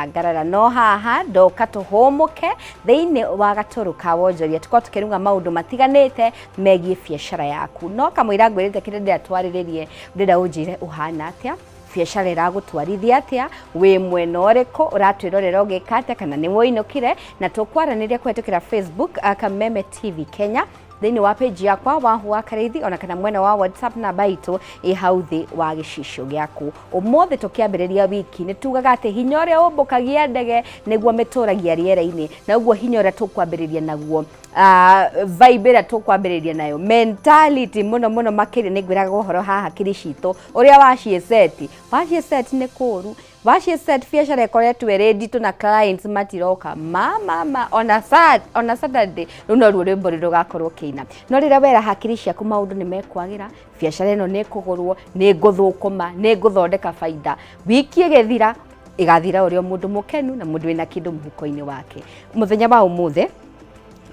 Ngarara no haha ndoka tuhomuke thiini wa gaturu ka wonjoria tuko tukiruga maundu matiganite megie biashara yaku no kamwira ngwirite kire ndira twariririe ndira unjire uhana atia biashara iragutwarithia atia wi mwena uriku uratwirorera ugikate kana ni woinukire na tukwaraniria kwetukira Facebook Kameme TV Kenya thiini wa page yakwa Wahua Kareithi ona kana mwena wa WhatsApp na baitu ihauthi wa gicisho giaku umothe tukiambiriria wiki ni tugaga ati hinya uria umbukagia ndege niguo mituragia riera-ini na uguo hinya uria tukwambiriria naguo vibe ira tukwambiriria nayo mentality muno makiri ni ngwiraga uhoro haha kiricitu uria wacie set ni kuru wacie set biashara ikoretwe ready to na clients matiroka mama on a Saturday runo rurembo rugakorwo kina no rira wera hakiri ciaku maundu ni mekwagira biashara ino ni kugurwo ni nguthukuma ni nguthondeka faida wiki igethira igathira urio mundu mukenu na mundu wina kindu muhuko-ini wake muthenya wa umuthe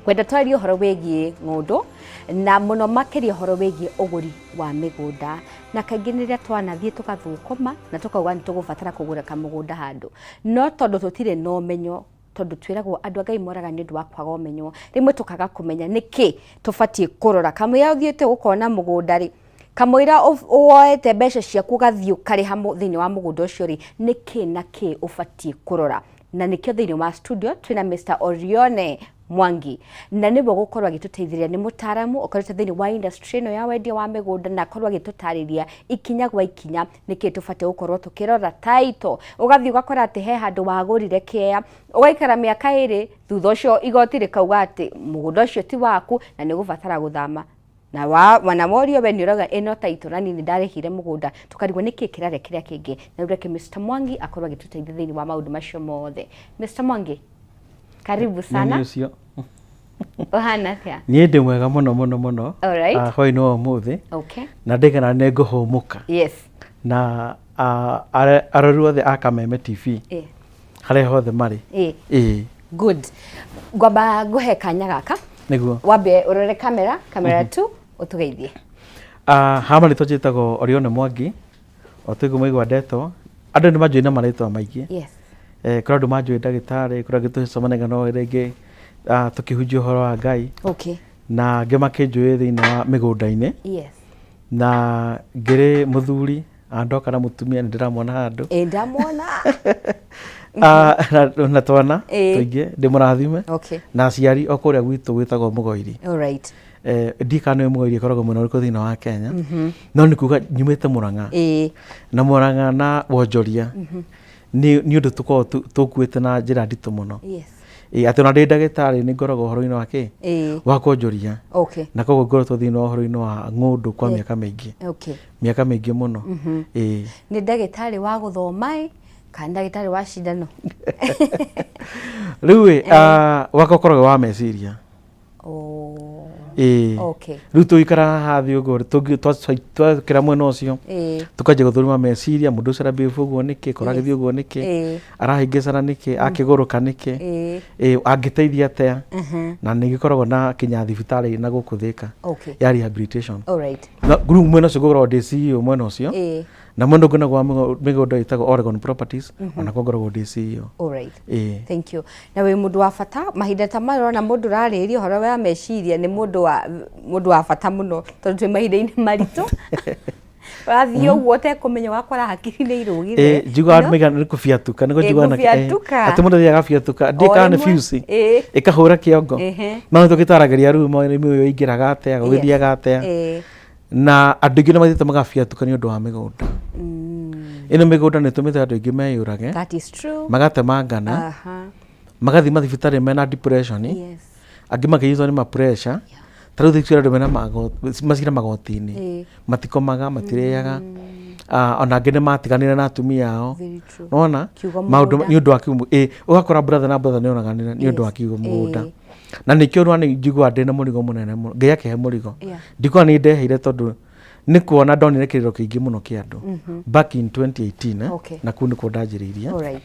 kwenda twaria horo wegie ng'undu na muno makiria horo wegie uguri wa migunda na kaingĩ rĩrĩa twanathiĩ tugathũkũma na tukauga nĩ tũgũbatara kũgũra kamũgũnda handũ no tondũ tũtirĩ na ũmenyo tondu twiragwo andu Ngai moraga ni ndu wa kwaga ũmenyo rimwe tukaga kumenya niki tubatie kurora kamwe uthiete ukona mugunda ri kamwira uoete mbeca ciaku gathio kari hamo thini wa mugunda ucio ri niki na ki ubatie kurora na nikio thini wa studio twina Mr. Orione Mwangi na nibo gukorwa gituteithiria ni mutaramu ukorete thini wa industry no ya wendia wa migunda na korwa gitutariria ikinya gwa ikinya niki tufate gukorwo tukirora title ugathi ugakora ati he handu wagurire kea ugaikara miaka iri thutha ucio igoti rikauga ati mugunda ucio ti waku na ni gubatara guthama na wana morio we niraga eno title na nini ndarehire mugunda tukarigwo niki kirare kiria kingi na ureke Mr. Mwangi akorwa gituteithia thini wa maundu macio mothe Mr. Mwangi karibu sana. Ohana atia? Niĩ ndĩ mwega mũno. Alright. Hoi no ũmũthĩ. Okay. Na ndĩgana nĩ ngũhũmũka. Yes. Na arori othe a Kameme TV. Harĩa hothe marĩ. Good. Ngwamba nguhe kanya gaka. Nĩguo. Wambe urore kamera tu utugeithie. Hama rĩtwa njĩtagwo Orione Mwangi. Otũigumaigua ndeto. Andũ nĩ manjũĩ na marĩtwa maingĩ. Yes. Kũrĩ andũ manjũĩ ndagĩtarĩ, kũrĩ angĩ tũcemanaga no rĩngĩ tukihunjia uhoro wa Ngai. Okay. Na angĩ makĩnjũĩ thĩinĩ wa mĩgũnda-inĩ. Yes. Na ngĩrĩ mũthuri andoka na mũtumia nĩ ndĩramwona handũ. Ndamwona. Na twana tũingĩ ndĩ mũrathime. Okay. Na aciari o kũrĩa gwitũ gwĩtagwo Mũgoiri. Alright. Ndikano Mũgoiri ĩkoragwo mwena ũrĩkũ thĩinĩ wa Kenya. No nĩ kuga nyumĩte Mũrang'a. Na Mũrang'a na Wonjoria. Ni ũndũ tukoragwo tũkuĩte na njĩra nditũ mũno. Yes. Atĩ ona ndĩ ndagĩtarĩ nĩ ngoragwo ũhoro-inĩ wake wa kwonjoria. Okay. Na koguo ngoretwo thĩinĩ wa ũhoro-inĩ wa ng'ũndũ kwa mĩaka mĩingĩ. Okay. Mĩaka mĩingĩ mũno. Nĩ ndagĩtarĩ wa gũthoma kana ndagĩtarĩ wa cindano? Rĩu wako ũkoragwo wa meciria. Okay. Rĩu tũikara haha thĩ ũguo twakĩra mwena ũcio tũkanjia gũthũrima meciria mũndũ ũcio arambia ũguo nĩkĩ koragĩthiĩ ũguo nĩkĩ arahĩngĩcana nĩkĩ akĩgũrũka nĩkĩ angĩteithia atĩa na nĩ gĩkoragwo na kinya thibitarĩ na gũkũ Thĩka ya rehabilitation. Alright. Rĩu mwena ũcio ngoragwo ndĩ CEO mwena ũcio na mũndũ ũngĩ naguo mĩgũnda ĩtagwo Oregon Properties ona ngoragwo ndĩ CEO. Alright. Thank you. Na wĩ mũndũ wa bata mahinda ta marona mũndũ rarĩria ũhoro wa meciria nĩ mũndũ wa bata mũno tondũ twĩ mahinda-inĩ maritũ wathiĩ ũguo ũtekũmenya wakora hakiri nĩ irũgire. Njugaga mĩigana nĩ kũbiatuka nĩguo njugaga atĩ mũndũ thiaga gabiatuka ndĩkana nĩ fuse ĩkahũra kĩongo no tũgĩtaragĩria rĩu mũrĩmi ũyũ aingĩraga atĩa gũgĩthiaga atĩa na andũ aingĩ nĩ mathiĩte magabiatuka nĩ ũndũ wa mĩgũnda. Ĩno mĩgũnda nĩ ĩtũmĩte andũ aingĩ meyũrage. That is true. Magatemangana magathiĩ mathibitarĩ mena depression. Yes. Angĩ makĩnyitwo nĩ ma pressure. Tarĩu thikũ andũ mena macira magoti-inĩ matikomaga matirĩaga ona angĩ nĩ matiganĩra na atumia ao. Nona maũndũ nĩ ũndũ wa kiugo ũgakora brother na brother nĩ onaganĩra nĩ ũndũ wa kiugo mũgũnda na nĩkĩo rwa nĩ njiguaga ndĩ na mũrigo mũnene mũno Ngai akĩhe mũrigo ndikuona nĩ ndeheire tondũ nĩ kuona ndonire kĩrĩro kĩingĩ mũno kĩa andũ back in 2018 na kũu nĩkuo ndanjĩrĩirie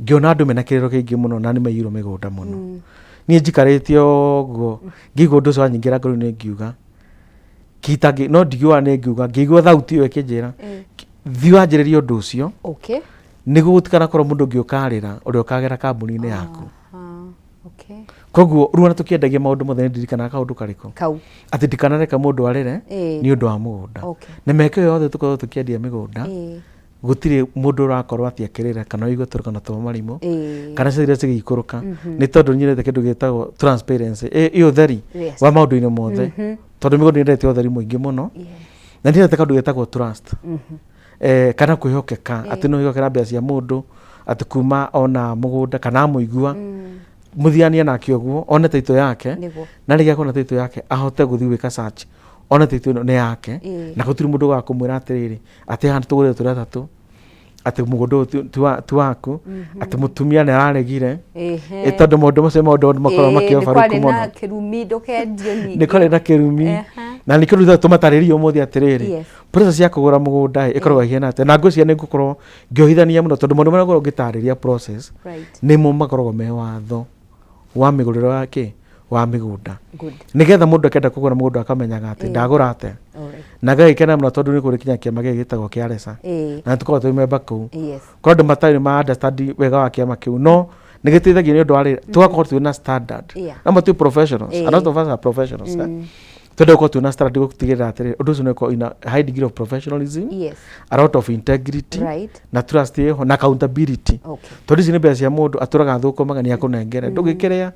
ngĩona andũ mena kĩrĩro kĩingĩ mũno na nĩ maiyũrwo mĩgũnda mũno. Niĩ njikarĩte ũguo ngĩigua ũndũ ũcio wanyingĩra ngoro-inĩ ngiuga kitangi no ndigiuga nĩ ngiuga ngĩigua thauti ĩyo ĩkĩnjĩra thiĩ wanjĩrĩrie ũndũ ũcio niguo gutikana korwo mundu ungi ukarira uria ukagera kambuni-ini yaku. Okay. Koguo riu ona tukiendagia maundu mothe ndirikana kaundu kariko Kau. ati ndikanareka mundu arire ni undu wa mugunda. Okay. Na meke yothe tukorwo tukiendia migunda gutire mundu urakorwo ati akirira kana uigwe turukana twa marimu kana ciria cigikuruka ni tondu nyirete kindu gitagwo transparency iyo theri wa maundu-ini mothe tondu migunda ndirete utheri muingi muno na ndirete kindu gitagwo trust kana kwihokeka ati no hihokera mbia cia mundu ati kuma ona mugunda kana muigua muthiania nake uguo one taito yake na rigia kona taito yake ahote guthi wika search one taito ino ni yake na gutiri mundu wa kumwira atiriri ati handi tugure turatatu ati mugondo tu waku ati mutumia ni araregire tondu maundu macio maundu makorwo makiobaruku muno ni kirumi ndukendio nyingi ni kore na kirumi na ni kindu tumataririe umuthi atiriri process cia kugura mugunda ikorwo hiena ati na ngwiciria ni ngukorwo ngiohithania muno tondu maundu maria ngitariria process ni mo makorwo me watho wa miguriro yake wa migunda nigetha mundu akenda kugura mugunda akamenyaga ati ndagura ate na gagikena muno tondu ni kuri kinya kiama gigitagwo kia resa na tukorwo twi member kuu korwo andu matari ma understand wega wa kiama kiu no nigiteithagia ni undu wa rira tugakorwo twina standard na tu professionals a lot of us are professionals tondu ko twina standard gutigirira atiri undu ucio niko ina high degree of professionalism a lot of integrity na trust yeho na accountability tondu ici ni mbia cia mundu aturaga thukumaga ni akunengere ndugikiria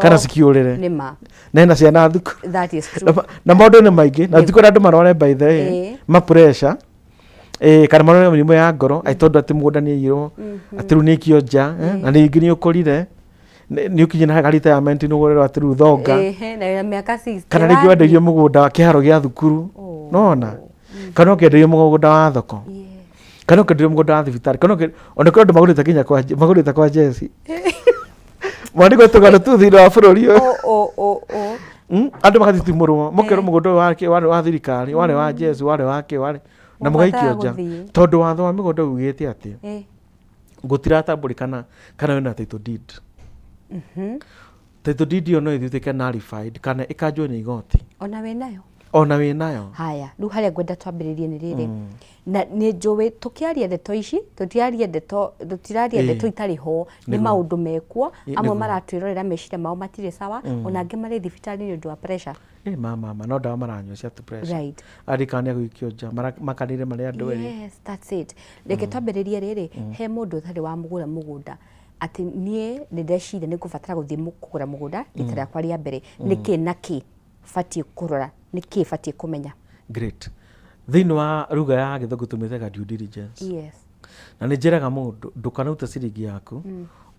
kana sikiurire nima nena ciana thukuru that is true na maundu ni maingi na tikora andu marore by the way ma pressure kana marore mirimu ya ngoro ai tondu ati mugunda ni yiro ati ru ni kionja na ningi ni ukurire ni ukinye na retirement ni ugurira ati ru thonga na miaka 60 kana ringi wenderio mugunda kiharo gia thukuru nona kana ukenderio mugunda wa thoko kana ukenderio mugunda wa thibitari kana ona kuri andu magurite kwa Jesse mwandiko tugana tu thina wa bururi andu magathithimurwo mukero mugunda wake wa thirikari wale wa Jesse wale wake wale na mugaikionja tondu watho wa migunda ugite ati gutiratamburikana kana wina title deed title deed yo no ithutike nullified kana ikanjwo ni igoti ona winayo haya riu haria ngwenda twambiririe ni riri na ni njui tukiaria ndeto ici tutiraria ndeto itari ho ni maundu mekuo amwe maratwirorera meciria mao matire sawa ona angi mari thibitari ni undu wa pressure mama no ndawa maranywa cia pressure arikania gwikionja makanire mari andu eri yes that's it reke twambiririe riri he mundu thari wa mugura mugunda ati nie ni ndeciria ni kubatara guthii kugura mugunda rita riakwa ria mbere niki naki fatie kurora niki fatie kumenya great thini wa ruga ya githungu tumitaga due diligence na ni njiraga mundu ndukanaute ciringi yaku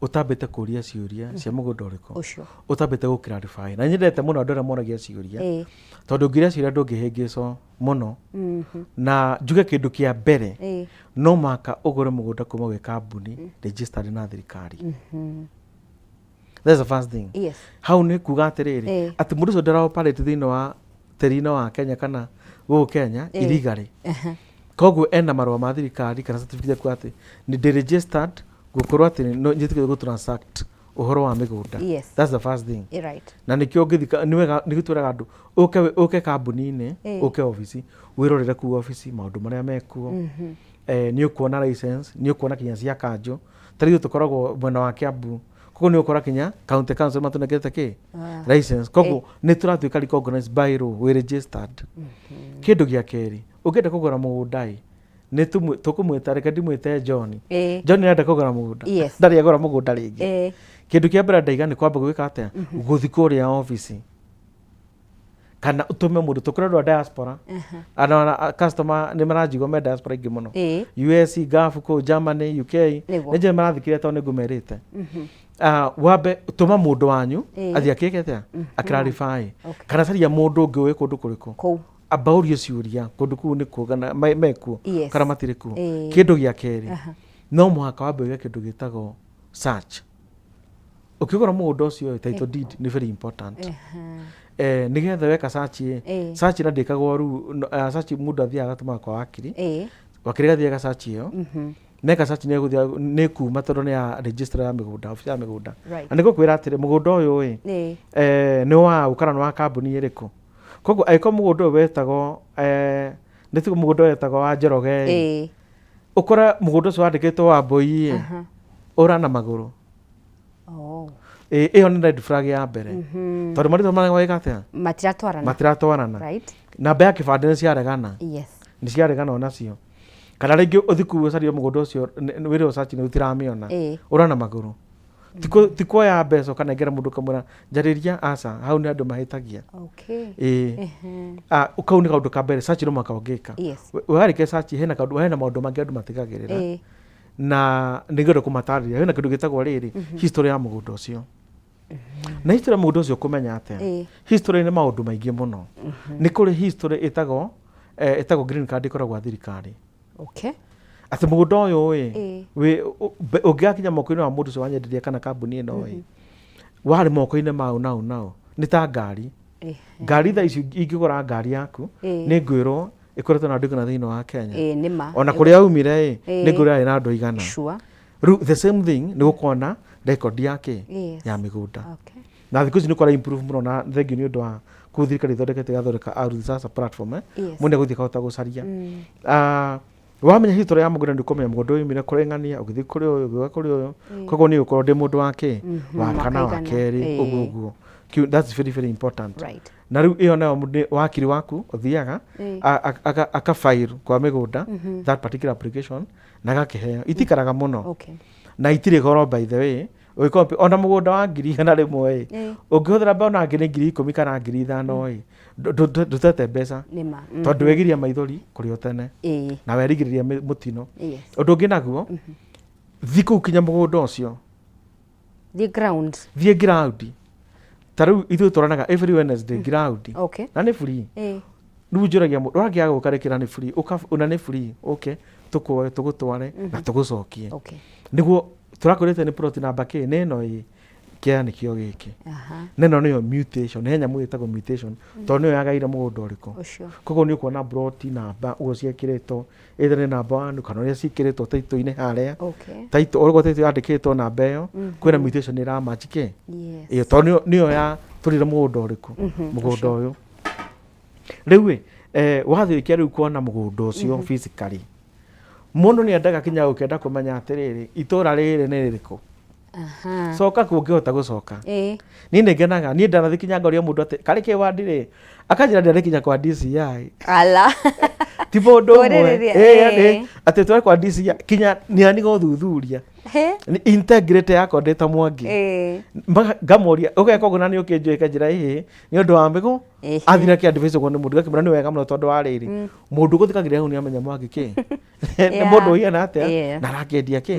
utambite kuria ciuria cia mugunda uriko utambite gu clarify na nyendete muno andu aria moragia ciuria tondu ngiria ciuria ndungihingico muno na njuge kindu kia mbere no maka ugure mugunda kuma gwi kambuni registered na thirikari that's the first thing hau ni kuga atiriri ati mundu ucio ndara-operate thini wa terina wa Kenya kana guku Kenya illegally koguo ena marua ma thirikari kana certificate kwa ati ni registered gukorwo ati no nyitikire gu transact uhoro wa migunda that's the first thing na nikio ngithika ni wega nigitwiraga andu uke kambuni-ini uke office wirorere ku office maundu maria mekuo ni ukuona license ni ukuona kinya cia kanjo tari tukoragwo mwena wa Kiambu koguo ni ukora kinya county council matunekete ki license koguo ni turatuika recognized by law we registered kindu gia keri ungenda kugura mugunda ni tukumwita reke ndimwite John John ni enda kugura mugunda ndari agura mugunda ringi kindu kia mbere ndaiga ni kwamba gwika atia guthi kuria office kana utume mundu tukura ndo diaspora ana customer ni marajigo me diaspora ingi muno US Gulf ko Germany UK nije marathikire to ni ngumerite wabe tuma mundu wanyu athi akikete clarify kana caria mundu ungi wi kundu kuriku abaurio ciuria kundu kuu ni kugana meku kana matiriku kindu gia keri no muhaka wabe wige kindu gitagwo search ukigora mundu ucio title deed ni very important nigetha weka search search na ndikagwo ru search mundu athiaga agatuma kwa wakiri wakiri gathiaga search iyo neka search ni guthia ni kuma tondu ni ya register ya migunda office ya migunda na niko kwira atire mugunda uyu ni wa ukara ni wa kambuni iriku koguo aiko mugunda wetagwo nditigo mugunda wetagwo wa Njoroge ukora mugunda ucio wandikitwo Wambui ura na maguru iyo ni red flag ya mbere tondu marito marega atia matiratwarana namba ya kibande ni ciaregana ni ciaregana onacio kana ringi uthiku ucaria mugunda ucio wire ucaci ni utiramiona ura na maguru tikuoya mbeca ukanengera mundu kamwira njariria aca hau ni andu mahitagia ukau ni kaundu ka mbere search no makaongeka warike search hena maundu mangi andu matigagirira na nigero kumatariria hena kindu gitagwo riri history ya mugunda ucio na history ya mugunda ucio kumenya atia history ni maundu maingi muno ni kuri history itagwo green card ikoragwo thirikari ati mugunda uyu we ungiakinya moko-ini wa mundu ucio wanyenderia kana kambuni ino wari moko-ini mau nao ni ta ngari tha ici ingigura ngari yaku ni ngwirwo ikoretwo na ndugu na thiini wa Kenya ona kuria umire ni ngwirwo na andu igana the same thing ni gukona record yake ya migunda na thiku ici ni kwara improve muno na thengi ni undu wa kuthirikari ithondekete gathondeka Ardhi Sasa platform mundu guthii kahota gucaria wamenya history ya mugunda ndikumenya mugunda uyu mire kurengania ugithi kuri uyu ugiwa kuri uyu koguo ni ukorwo ndi mundu wake wa kana wa keri uguo that's very very important na riu iyo nayo wakiri waku uthiaga aka file kwa migunda that particular application na gakiheo itikaraga muno na itire goro by the way uikopi ona mugunda wa 100,000 ungihuthira mbao na 10,000 kana 5,000 ndutete mbeca tondu wegiria maithori kuri otene na werigiriria mutino undu ungi naguo thiku kinya mugunda ucio thie ground taru ithu turanaga every Wednesday ground na ni free riu njuragia mundu wagiaga gukarikira ni free una ni free tukuoe tugutware na tugucokie niguo turakorete ni plot number K neno kia ni kio giki neno niyo mutation ne nyamu itagwo mutation to niyo yagaire mugunda uriku koguo ni ukuona plot number ugo ciekirito either ni number 1 kana ria ciekirito taito-ini haria taito orgo taito yandikitwo namba iyo kwina mutation ira match K iyo to niyo ya turire mugunda uriku mugunda uyu riu wathikia riu kuona mugunda ucio physically mundu ni endaga kinya ukenda kumenya atiriri itura riri ni ririku soka kungihota gucoka ni ngenaga ni ndarathi kinya ngoria mundu ati karike wandire akanjira ndare kinya kwa DCI ti mundu mwe ati twari kwa DCI kinya ni ani guthuthuria ni integrity yako ndeta Mwangi ngamoria ugeka uguo nani ukinjuika njira ihi ni undu wa migu athira ki advice uguo ni mundu gakimura ni wega muno tondu wa riri mundu guthikagira hu ni amenya Mwangi ki ni mundu hiana atia na rakendia ki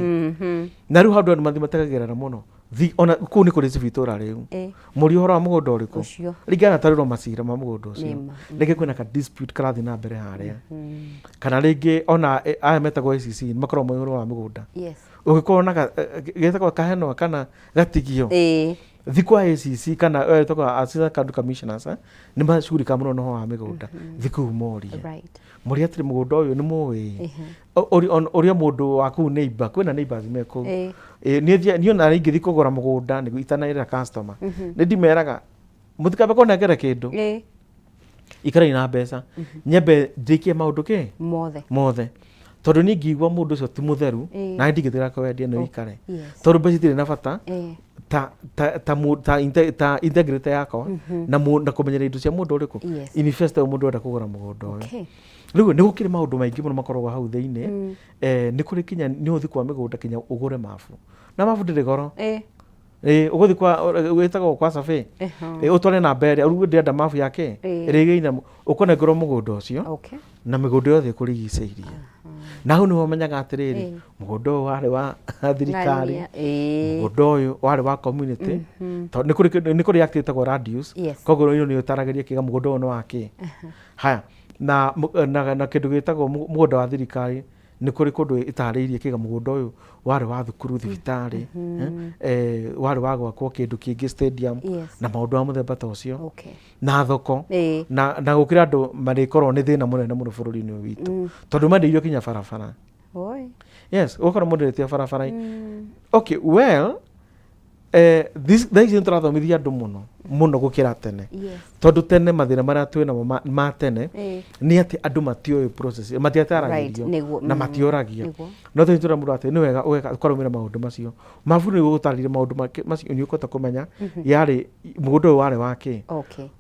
na riu handu mathi matagagira muno ona ku ni kuri civitora riu muri horo wa mugunda uriku ringana tariro macira ma mugunda ucio ringi kwina ka dispute karathi na mbere haria kana ringi ona aya metagwo ICC makorwo mo horo wa mugunda ugikorwo na getagwo kaheno kana gatigio thikwa ICC kana tokwa Assistant County Commissioners ni macurika muno no wa migunda thiku moria muri atiri mugunda uyu ni muwi oria mundu waku neighbor kwina neighbors meko ni ona ringi thikugura mugunda ni itanaira customer ni ndimeraga muthikabe kona ngere kindu ikara ina mbeca nyembe ndikie maundu ki mothe tondu ni ngigwa mundu ucio ti mutheru na ndigithira ko wendia no ikare tondu mbeca itire na bata ta integrity yako na kumenyera indo cia mundu uriku invest mundu enda kugura mugunda uyu riu ni gukire maundu maingi muno makoragwo hau thiini ni kuri kinya ni uthi kwa migunda kinya ugure mafu na mafu ndiri goro uguthi kwa wetagwo kwa safe utware na mbere urugu ndenda mafu yake rigiina ukone ngoro mugunda ucio na migunda yothe kurigiceirie na hau ni wamenyaga atiriri mugunda uyu wari wa thirikari mugunda uyu wari wa community to ni kuri act itagwo radius koguo ino ni utarageria kiga mugunda uyu wake haya na kindu gitagwo mugunda wa thirikari ni kuri kundu itariirie kiga mugunda uyu wari wa thukuru thibitari wari wa gwakwo kindu kingi stadium na maundu ma muthemba ta ucio na thoko na gukira andu marikorwo ni thina munene muno bururi-ini witu tondu mandiirio kinya barabara yes ukora mundu etia barabara okay well thaa ici nĩtũrathomithia andũ mũno gũkĩra tene tondũ tene mathĩna marĩa twĩnamo ma tene nĩ atĩ andũ matiũĩ process matiataragĩrio na matioragio no tene tũra mũndũ atĩ nĩ wega ũkarũmĩrĩra maũndũ macio mabuku nĩ gũgũtarĩria maũndũ macio nĩ ũkũhota kũmenya yarĩ mũgũnda ũyũ warĩ wakĩ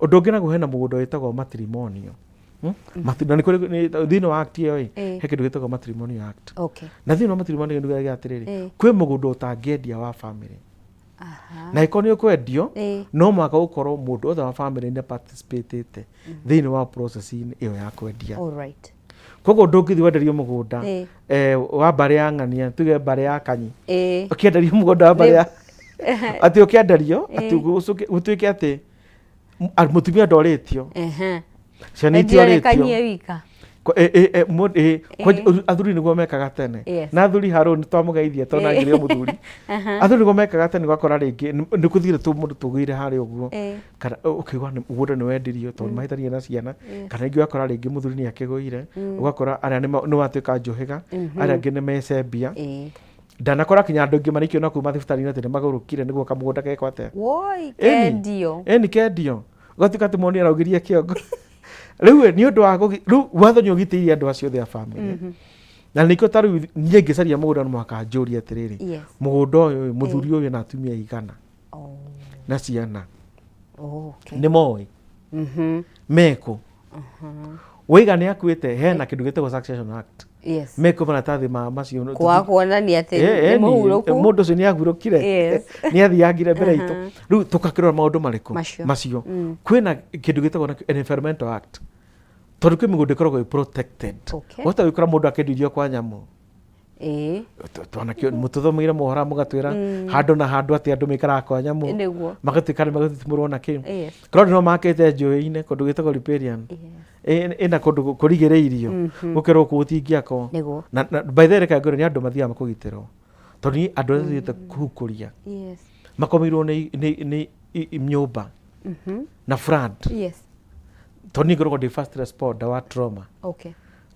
ũndũ ũngĩ naguo hena mũgũnda wĩtagwo matrimonial na nĩ kũrĩ thĩinĩ wa act ĩyo he kĩndũ gĩtagwo matrimonial act na thĩinĩ wa matrimonial nĩ gĩa atĩrĩrĩ kwĩ mũgũnda ũtangĩendia wa family na ĩkorwo nĩ ũkwendio no mwaka gũkorwo mũndũ othe wa family nĩ participate thĩinĩ wa process-inĩ ĩyo ya kwendia koguo ndũngĩthiĩ wenderio mũgũnda wa mbarĩ ya ng'ania tuge mbarĩ ya kanyi ũkĩenderio mũgũnda wa mbarĩ ya atĩ ũkĩenderio atĩ gũtuĩke atĩ mũtumia ndorĩtio ciana itiorĩtio athuri nĩguo mekaga tene na athuri Harũni twamũgeithie tondũ nagĩrĩo mũthuri athuri nĩguo mekaga tene gwakora rĩngĩ nĩ kũthire mũndũ tũgĩire harĩa ũguo kana ũkĩigua mũgũnda nĩ wendirio tondũ mahĩtania na ciana kana rĩngĩ wakora rĩngĩ mũthuri nĩ akĩgũire ũgakora arĩa nĩ watuĩka njũhĩga arĩa angĩ nĩ mecembia ndanakora kinya andũ aingĩ marĩkio na kuma thibitarĩ-inĩ atĩ nĩ magũrũkire nĩguo kamũgũnda gekwo atĩa ĩni kendio ũgatuĩka atĩ mũndũ araugĩria kĩongo rĩu nĩ ũndũ wa rĩu watho nĩ ũgitĩire andũ acio othe a family na nĩkĩo ta rĩu niĩ ngĩcaria mũgũnda no mũhaka njũrie atĩrĩrĩ mũgũnda ũyũ mũthuri ũyũ na atumia igana na ciana nĩ moĩ meko wĩiga nĩ akuĩte hena kĩndũ gĩtagwo Succession Act meko maratathi macio kuonania atĩ nĩ mũhurũku mũndũ ũcio nĩ ahurũkire nĩ athiangire mbere itũ rĩu tũkakĩrora maũndũ marĩkũ macio kwĩna kĩndũ gĩtagwo Environmental Act tondũ kwĩ mĩgũnda ĩkoragwo ĩ protected wahota gwĩkora mũndũ akĩendia irio kwa nyamũ mũtũthomeire mohoro mũgatwĩra handũ na handũ atĩ andũ maikaraga kwa nyamũ magatuĩka nĩ magũtitimũrwo na kĩ korwo no makĩte njũĩ-inĩ kũndũ gĩtagwo riparian ĩna kũndũ kũrigĩrĩirio gũkerwo kũu gũtingĩakwo na by the way reke ngwĩre nĩ andũ mathiaga makũgitĩrwo tondũ andũ arĩa mathiĩte kũhukũria makomeirwo nĩ nyũmba na flood tondũ niĩ ngoragwo ndĩ first responder wa trauma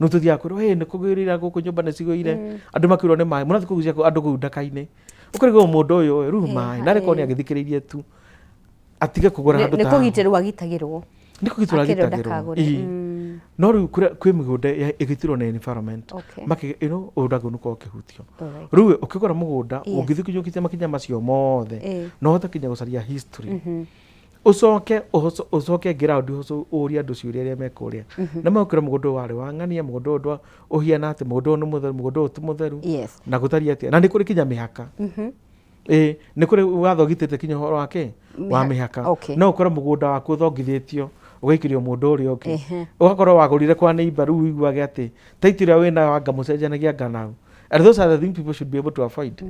no tuthiaga kwĩrwo nĩ kũgĩrĩra gũkũ nyũmba nĩ cigũire andũ makĩrwo nĩ maĩ mũrathiĩ kũgucia andũ kũu ndaka-inĩ ũkũrigwo mũndũ ũyũ rĩu maĩ na rĩkorwo nĩ agĩthikĩrĩirie tu atige kũgũra handũ ta nĩ kũgitĩrwo agitagĩrwo no rĩu kwĩ mĩgũnda ĩgitĩrwo na environment ũndagũ nĩkorwo ũkĩhutio rĩu ũkĩgũra mũgũnda ũngĩthiĩ kinyũkĩtie makinya macio mothe no ũhote kinya gũcaria history ucoke ground ũria andũ ciũria arĩa mekũrĩa na magũkĩra mũgũnda ũyũ warĩ wa ng'ania mũgũnda ũyũ ũhiana atĩ mũgũnda ũyũ nĩ mũtheru mũgũnda ũyũ ti mũtheru na gũtariĩ atĩa na nĩ kũrĩ kinya mĩhaka nĩ kũrĩ watho ũgitĩte kinya ũhoro wake wa mĩhaka no ũkore mũgũnda waku ũthongithĩtio ũgaikĩrio mũndũ ũrĩa ũngĩ ũgakorwo wagũrire kwa neighbor rĩu uiguage atĩ taiti ũrĩa wĩnayo anga mũcenjanagia nganau. And those are the things people should be able to avoid.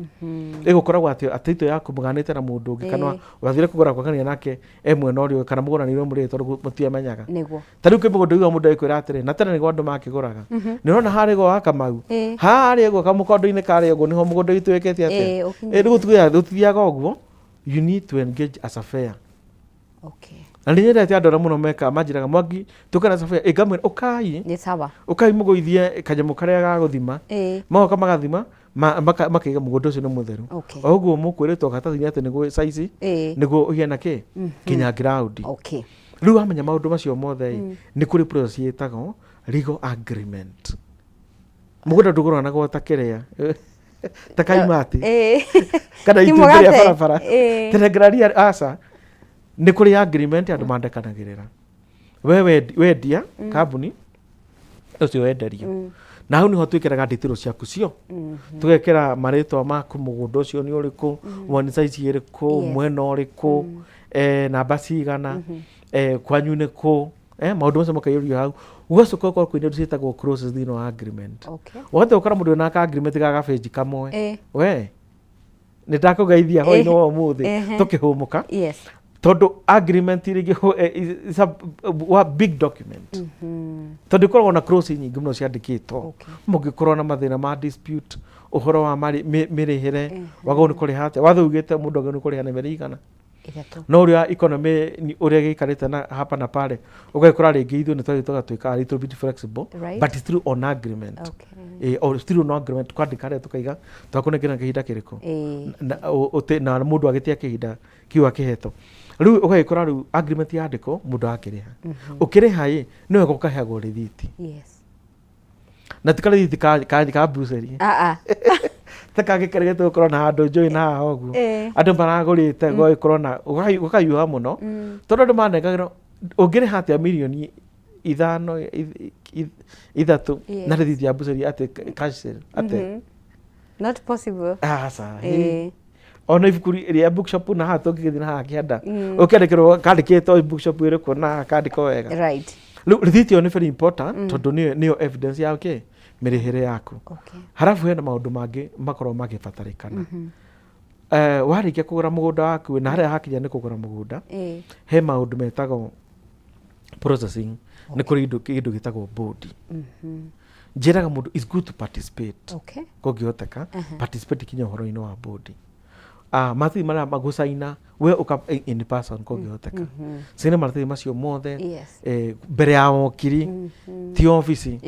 Ĩgũkoragwo atĩ taito yaku mũganĩte na mũndũ ũngĩ kana wathire kũgũra gwakania nake mwena ũrĩa kana mũgũranĩirwo mũrĩ tondũ mũtiamenyaga. Ta rĩu kĩ mũgũnda ũyũ mũndũ aikwĩra atĩrĩ na tene nĩguo andũ makĩgũraga. Nĩ ũrona harĩa gwa wa Kamau. Harĩa gwa kamũkondo-inĩ karĩa ũguo nĩho mũgũnda witũ wĩkĩte atĩa. Rĩu gũthiaga ũguo, you need to engage as a fair. Okay. Na nĩ nyendete andũ arĩa mũno meka manjiraga Mwangi tukana safari ikamwĩra ũkai nĩ sawa ũkai mũgũithie kanyamũ karĩa gagũthima magoka magathima makaiga mũgũnda ũcio nĩ mũtheru o ũguo mũkwĩrĩtwo gatathi-inĩ atĩ nĩguo saizi nĩguo ũhiana kĩ kinya ground. Rĩu wamenya maũndũ macio mothe nĩ kũrĩ process yĩtagwo legal agreement. Mũgũnda ndũgũranagwo ta kĩrĩa ta kaimati kana itumbĩ rĩa barabara tene graria asa nĩ kũrĩ agreement andũ mandekanagĩrĩra we wendia kambuni ũcio wenderio na hau nĩho twĩkĩraga ndĩtĩro ciaku cio tũgekĩra marĩtwa maku mũgũnda ũcio nĩ ũrĩkũ woni size ĩrĩkũ mwena ũrĩkũ namba cigana kwanyu nĩ kũ maũndũ macio makaiyũrio hau ũgacoka ũkorwo kwĩna ũndũ ciĩtagwo clauses thĩinĩ wa agreement wothe ũkora mũndũ na ka agreement ga gabĩnji kamwe we nĩ ndakũgeithia hwainĩ wa ũmũthĩ tũkĩhũmũka tondũ agreement is a big document tondũ ikoragwo na clause nyingĩ mũno ciandĩkĩtwo mũngĩkorwo na mathĩna ma dispute ũhoro wa mĩrĩhĩre wagwo nĩ kũrĩha atĩa watho ugĩte mũndũ agĩrĩirwo nĩ kũrĩha na mĩrĩ igana no uria economy uria gikarite na hapa na pale ugakora ringi ithu ni twatuika a little bit flexible but still on agreement or still on agreement twandikare tukaiga twakunengera kihinda kiriko na mundu agitia kihinda kiu akiheto riu ugakora riu agreement yandiko mundu akiriha ukiriha niwe gukaheagwo rithiti na tikari rithiti ka buceri takagikeregetwo korwo na handu njui na haha uguo andu maragurite goikorwo na ukayuha muno tondu andu manengagirwo ungiriha atia mirioni 5 na rithiti ya buceri ati cancel ati not possible ona ibuku ria bookshop na haha tungigithii na haha kianda ukiandikirwo kandikitwo bookshop iriku na kandikwo wega rithiti yo ni very important tondu niyo evidence ya mirihire yaku harafu hena maundu mangi makorwo magibatarikana warikia kugura mugunda waku na haria hakinya ni kugura mugunda he maundu metagwo processing ni kuri kindu gitagwo board njiraga mundu is good to participate kungihoteka participate kinya uhoro-ini wa board mathi mara magucaina we uka in person kungihoteka sine marthi macio mothe mbere ya okiri ti office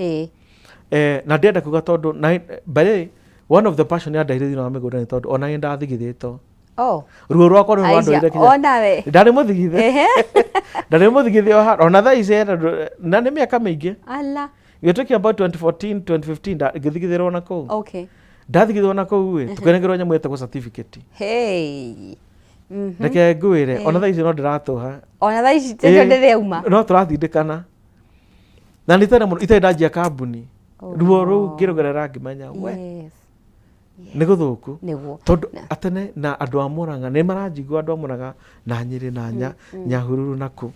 na ndenda kuga tondu bare one of the passion ya ndaire thina wa migunda ni tondu ona enda thigithito ruo rwakwa ni rwandoire onawe ndari muthigithe ndari muthigithe ona thaa ici na ni miaka mingi you're talking about 2014 2015 ngithigithirwo na kuu ndathigithirwo na kuu tukenengerwo nyamu yetagwo certificate reke ngwire ona thaa ici no ndiratuha ona thaa ici tete ndiriuma no turathindikana na ni tena muno itendanjia kambuni ruo ruu ngirugerera ngimenya we ni guthuku tondu atene na andu a Murang'a ni maranjigua andu a Murang'a na Nyeri na Nyahururu naku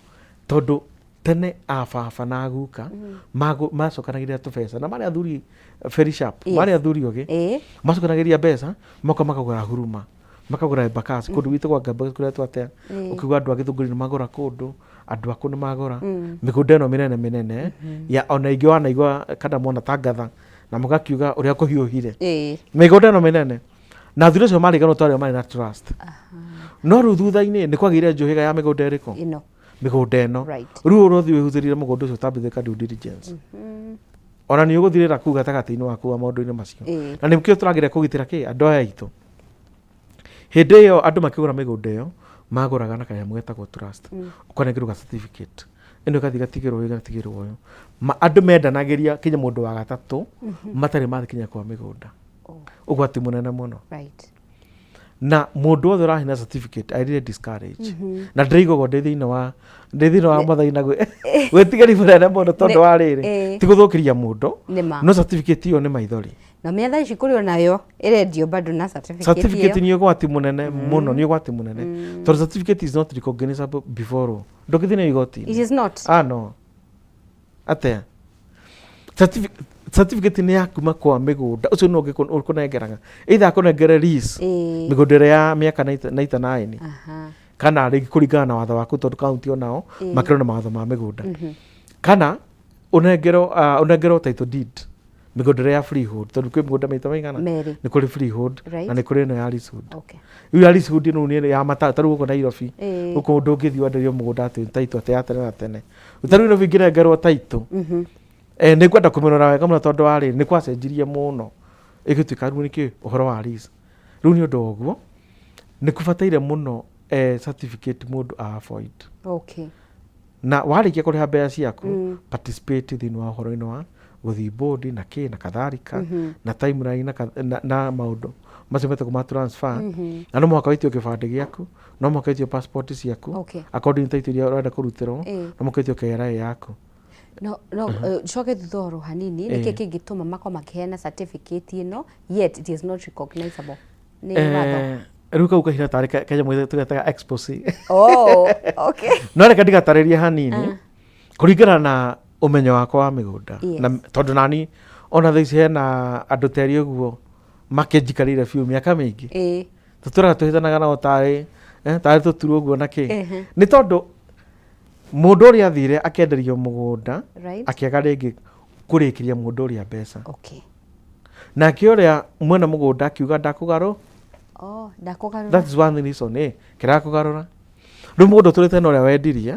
tondu tene ababa na aguka macokanagiria tubesa na mari athuri very sharp mari athuri ogi macokanagiria mbeca moka makagura huruma makagura embakasi kundu witu gwa ngamba kuria twatea ukigwa andu agithunguri ni magura kundu andu aku ni magura migunda ino minene ya ona ingi wanaigua kana mona tangatha na mugakiuga uria kuhiuhire migunda ino minene na thuri cio mari gano twari mari na trust no ru thutha-ini ni kwagire njuhiga ya migunda iriko migunda ino riu urothi wihuthirie mugunda ucio tambithika due diligence ona ni uguthirira kuga gatagati-ini waku wa maundu-ini macio na nikio turagire kugitira ki andu aya itu hindi iyo andu makigura migunda iyo maguraga na kanyamu getagwo trust ukanengerwo certificate ino kathi gatigirwo wega gatigirwo uyu andu mendanagiria kinya mundu wa gatatu matari mathikinya kwa migunda ugwati munene muno na mundu othe urahina certificate I really discourage na ndirigogo ndi thina wa mathai na gwetigari munene muno tondu wa riri ti guthukiria mundu no certificate iyo ni maithori na metha ici kuri onayo irendio bado na certificate ni ugwati munene muno ni ugwati munene tondu certificate is not recognizable before ndokithina igoti it is not no atea certificate ni yakuma kwa migunda ucio no ngikunengeraga either kunengere lease migunda ya miaka na 9 kana rigi kuringana na watho waku tondu county onao makirona mawatho ma migunda kana unengero title deed migunda ya freehold tondu kwi migunda maita maigana ni kuri freehold na ni kuri no ya leasehold yu ya leasehold no ni ya mata taru uko Nairobi uko ndungithi wanderio mugunda ati title ati atene na tene utaru no vingire ngerwo title ni kwenda kumirora wega muno tondu wari ni kwacenjirie muno igituika riu niki uhoro wa lease riu ni undu oguo ni kubataire muno certificate mundu avoid na warikia kuriha mbeca ciaku participate thini wa uhoro-ini wa guthii board na ki na kadhalika na timeline na maundu macio metagwo ma transfer na no mwaka waitio kibande giaku no mwaka waitio passport ciaku according to iria urenda kurutirwo no mwaka waitio KRA yaku no coke thutha hanini niki kingituma mako makiheana certificate ino yet it is not recognizable ni watho riu kau kahira tari kenya mwithe tugetaga expose no reka ndigataririe hanini kuringana na umenyo wakwa wa migunda na tondu nani ona thaici hena andu teri uguo makenjikarire biu miaka mingi tuturaga tuhitanaga nao tari tuturu uguo na ki ni tondu mundu uria athire akenderio mugunda akiaga ringi kurikiria mundu uria mbeca na kiuria mwena mugunda akiuga ndakugaru that is one reason kirakugarura rĩu mũgũnda ũtũrĩte na ũrĩa wendirie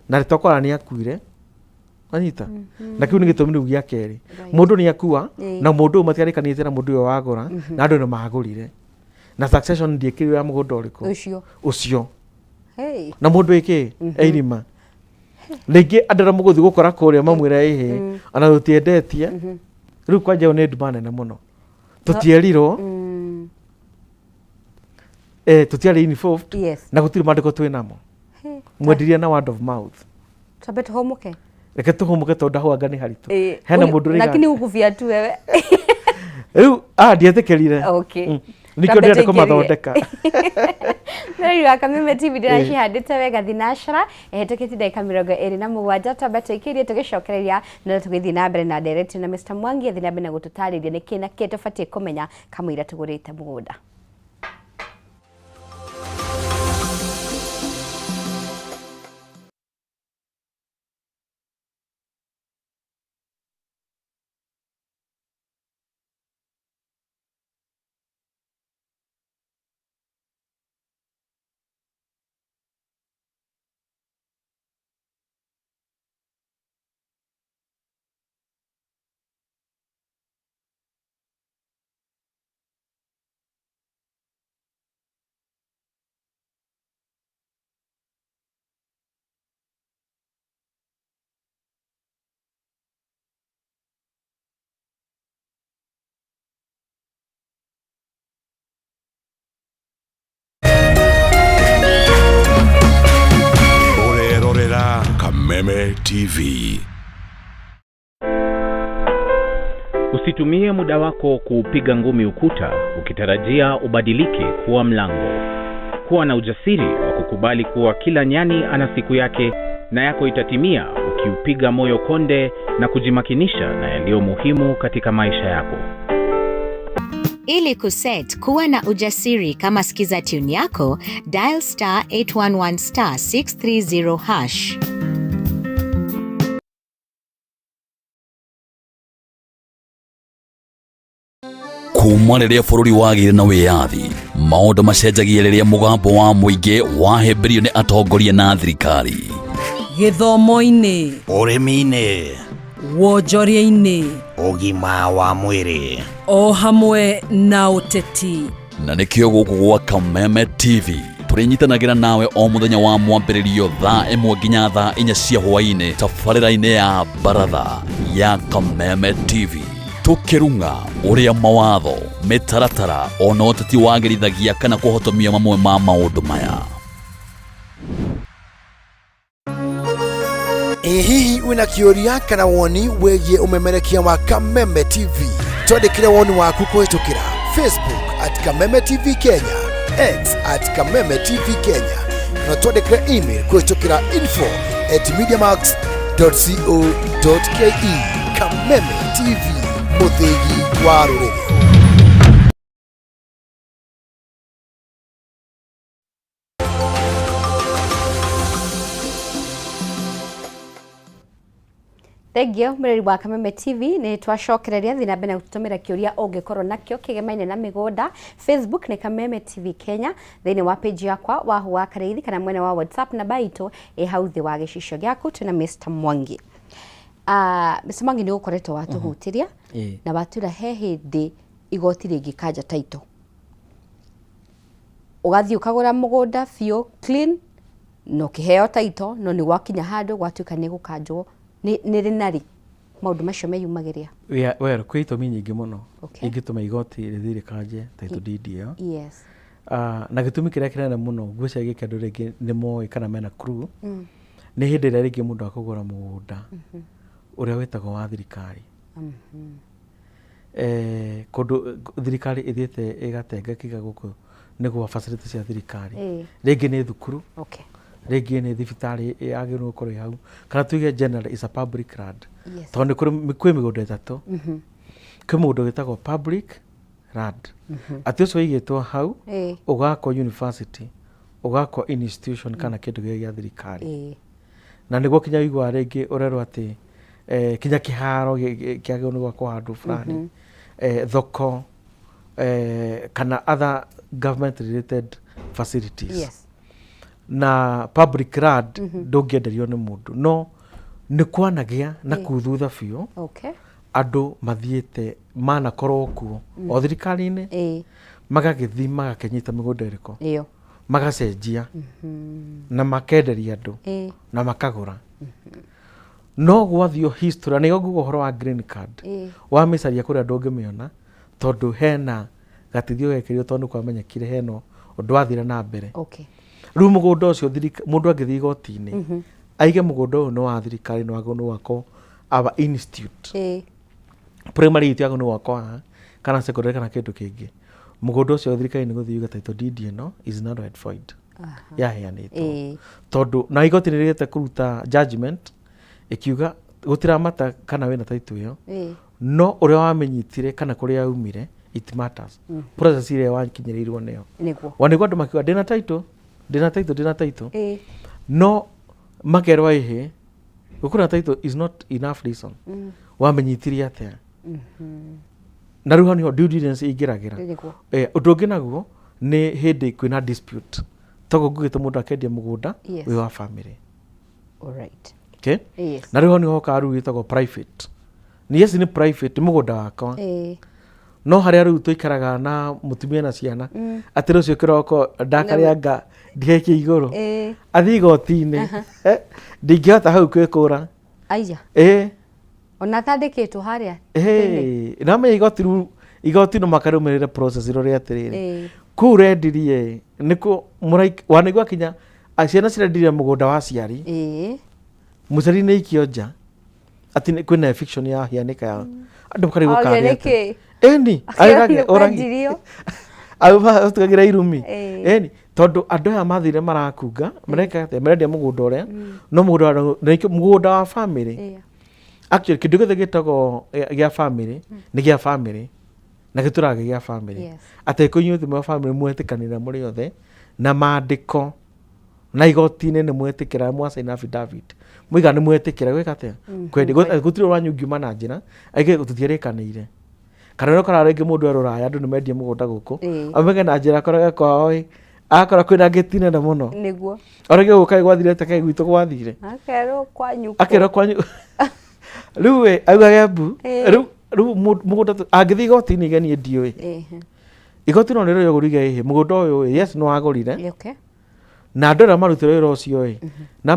na rĩtokora nĩ akuire anyita na kĩu nĩ gĩtũmi rĩu gĩa kerĩ mũndũ nĩ akua na mũndũ ũyũ matiarĩkanĩte na mũndũ ũyũ wagũra na andũ nĩ magũrire na succession ndiĩkĩrĩirwo ya mũgũnda ũrĩkũ ũcio na mũndũ ĩkĩ eirima rĩngĩ andũ arĩa mũgũthiĩ gũkora kũrĩa mamwĩra ĩhĩ ona tũtiendetie rĩu kwanja nĩ nduma nene mũno tũtierirwo tũtiarĩ involved na gũtirĩ maandĩko twĩ namo mwendirie na word of mouth twabe tũhũmũke reke tũhũmũke tondũ ndahũanga nĩ haritũ hena mũndũ rĩga lakini ukuvia tu wewe rĩu ndietĩkĩrire nĩkĩo ndĩrenda kũmathondeka Mĩrori wa Kameme TV ndĩracihandĩte wega thinashara ĩhĩtũkĩtie ndagĩka 27 twambe tũikĩrie tũgĩcokereria no tũgĩthiĩ na mbere na nderetu na Mr. Mwangi athiĩ na mbere na gũtũtarĩria nĩkĩ na kĩ tũbatiĩ kũmenya kamũira tũgũrĩte mũgũnda. Kameme TV. Usitumie muda wako kupiga ngumi ukuta ukitarajia ubadilike kuwa mlango. Kuwa na ujasiri wa kukubali kuwa kila nyani ana siku yake na yako itatimia ukiupiga moyo konde na kujimakinisha na yaliyo muhimu katika maisha yako. Ili kuset kuwa na ujasiri kama sikiza tune yako, dial *811*630#. Kuma rĩrĩa bũrũri wagĩire na wĩyathi, maũndũ macenjagia rĩrĩa mũgambo wa mũingĩ wahĩmbĩrio nĩ atongoria na thirikari. Gĩthomo-inĩ, ũrĩmi-inĩ, wonjoria-inĩ, ũgima wa mwĩrĩ, o hamwe na ũteti. Na nĩkĩo gũkũ gwa Kameme TV tũrĩnyitanagĩra nawe o mũthenya wa mwambĩrĩrio thaa 1 nginya thaa 4 cia hwaĩ-inĩ tabarĩra-inĩ ya Baratha ya Kameme TV. Tukirunga ũrĩa mawatho, mĩtaratara ona ũteti wagĩrithagia kana kũhotomia mamwe ma maũndũ maya. Hihi wĩna kĩũria kana woni wĩgiĩ ũmemerekia wa Kameme TV? Twandĩkĩre woni waku kũhĩtũkĩra Facebook @Kameme TV Kenya, X @Kameme TV Kenya, na twandĩkĩre email kũhĩtũkĩra info@mediamax.co.ke. Kameme TV, mũthĩgi wa rũrĩrĩ. Thengio mũrori wa Kameme TV nĩ twacokereria thiĩ na mbere na gũtũmĩra kĩũria ũngĩkorwo nakĩo kĩgemaine na mĩgũnda. Facebook nĩ Kameme TV Kenya, thĩinĩ wa page yakwa wahũa karĩithi kana mwena wa WhatsApp namba itũ ĩ hau thĩ wa gĩcicio gĩaku. Twĩna Mr. Mwangi. Mr. Mwangi nĩ ũkoretwo watũhutiria na watwĩra he hĩndĩ igoti rĩngĩkanja taito, ũgathiĩ ũkagũra mũgũnda biũ clean no kĩheo taito, no nĩ gwakinya handũ gwatuĩka nĩ gũkanjwo nĩ rĩnari maũndũ macio meyumagĩria. Well, kwĩ itũmi nyingĩ mũno ingĩtũma igoti rĩthiĩ rĩkanje taito deed ĩyo. Yes. Na gĩtũmi kĩrĩa kĩnene mũno ngwĩciria gĩkĩ andũ rĩngĩ nĩ moĩ kana mena crew nĩ hĩndĩ ĩrĩa rĩngĩ mũndũ akũgũra mũgũnda ũrĩa wĩtagwo wa thirikari. Kũndũ thirikari ĩthiĩte ĩgatenga kiga gũkũ nĩguo facility cia thirikari, rĩngĩ nĩ thukuru, rĩngĩ nĩ thibitarĩ yagĩrĩirwo gũkorwo ĩ hau, kana tuge general is a public land. Tondũ kwĩ mĩgũnda ĩtatũ, kwĩ mũgũnda wĩtagwo public land, atĩ ũcio wĩigĩtwo hau ũgakwo university, ũgakwo institution kana kĩndũ gĩa thirikari. Na nĩguo kinya wĩiguaga rĩngĩ ũrerwo atĩ kinya kĩharo kĩagĩrĩirwo nĩ gwakwo handũ fulani, thoko kana other government related facilities. na public land ndũngĩenderio nĩ mũndũ no nĩ kwanagia na kuu thutha biũ andũ mathiĩte manakorwo kuo o thirikari-inĩ magagĩthiĩ magakĩnyita mĩgũnda ĩrĩkũ magacenjia na makenderia andũ na makagũra no gwathio history nĩ nguga ũhoro wa green card wa mĩcaria kũrĩa ndũngĩmĩona tondũ hena gatithio gekĩrio tondũ kwamenyekire heno ũndũ wathire na mbere rĩu mũgũnda ũcio mũndũ angĩthiĩ igoti-inĩ aige mũgũnda ũyũ nĩ wa thirikari nĩ wagwo nĩ wakwo our institute primary itu yagwo nĩ wakwo kana secondary kana kĩndũ kĩngĩ mũgũnda ũcio thirikari nĩ gũthiĩ yuga title deed ĩno is not right void yaheanĩtwo tondũ na igoti nĩ rĩgĩte kũruta judgment ikiuga gũtiramata kana wĩna title ĩyo no ũrĩa wamenyitire kana kũrĩa yaumire it matters process ile wakinyĩrĩirwo nĩyo wanĩgwo andũ makiuga ndĩna title no makerwa ihe gũkũra title is not enough reason wamenyitirie atĩa na rĩu niho due diligence ingĩragĩra ũndũ ũngĩ naguo nĩ hĩndĩ kwĩna dispute togo ngugĩte mũndũ akendia mũgũnda wĩ wa family na rĩu niho hoka rĩu ĩtagwo private nĩ private mũgũnda wakwa no harĩa rĩu tũikaraga na mũtumia na ciana atĩ rũciũ kĩroko ndakarĩanga ndĩgeke igũrũ athiĩ igoti-inĩ ndingĩhota hau kwĩkũra ona tandĩkĩtwo harĩa namenya igoti no makarũmĩrĩre process rũrĩa atĩrĩrĩ kũu rendirie nĩkuo wanaigua kinya ciana cirendirie mũgũnda wa ciari mũciari nĩ ikio nja atĩ kwĩna eviction ya hianĩka ya andũ makarĩgwo karĩa eni oragirio tukagira irumi eni tondu andu aya mathire marakunga marendia mũgũnda ũrĩa no mũgũnda wa family actually kĩndũ gĩothe gĩtagwo gĩa family nĩ gĩa family na gĩtũraga gĩa family atĩ kũnyuĩ thĩ mwa family mwetĩkanĩra mũrĩ othe na maandĩko na igoti-inĩ nĩ mwetĩkĩra mwasaina affidavit mũiga nĩ mwetĩkĩra gwĩka atĩa kwendia gũtirĩ ũranyu ngiuma na njĩra aigĩ tũtiarĩkanĩire kana no kana rĩngĩ mũndũ arũraya andũ nĩ mendia mũgũnda gũkũ amege na njĩra akoraga kwao akora kwĩna gĩtine na mũno nĩguo orege gũkaĩ gwathire take gwitũ gwathire akerwo kwanyu rĩu augaga mbu rĩu mũgũnda angĩthiĩ igoti-inĩ igeni ndiũĩ igoti no nĩrĩo gũriga mũgũnda ũyũ yes nĩ wagũrire na andũ arĩa marutĩrwo wĩra ũcio na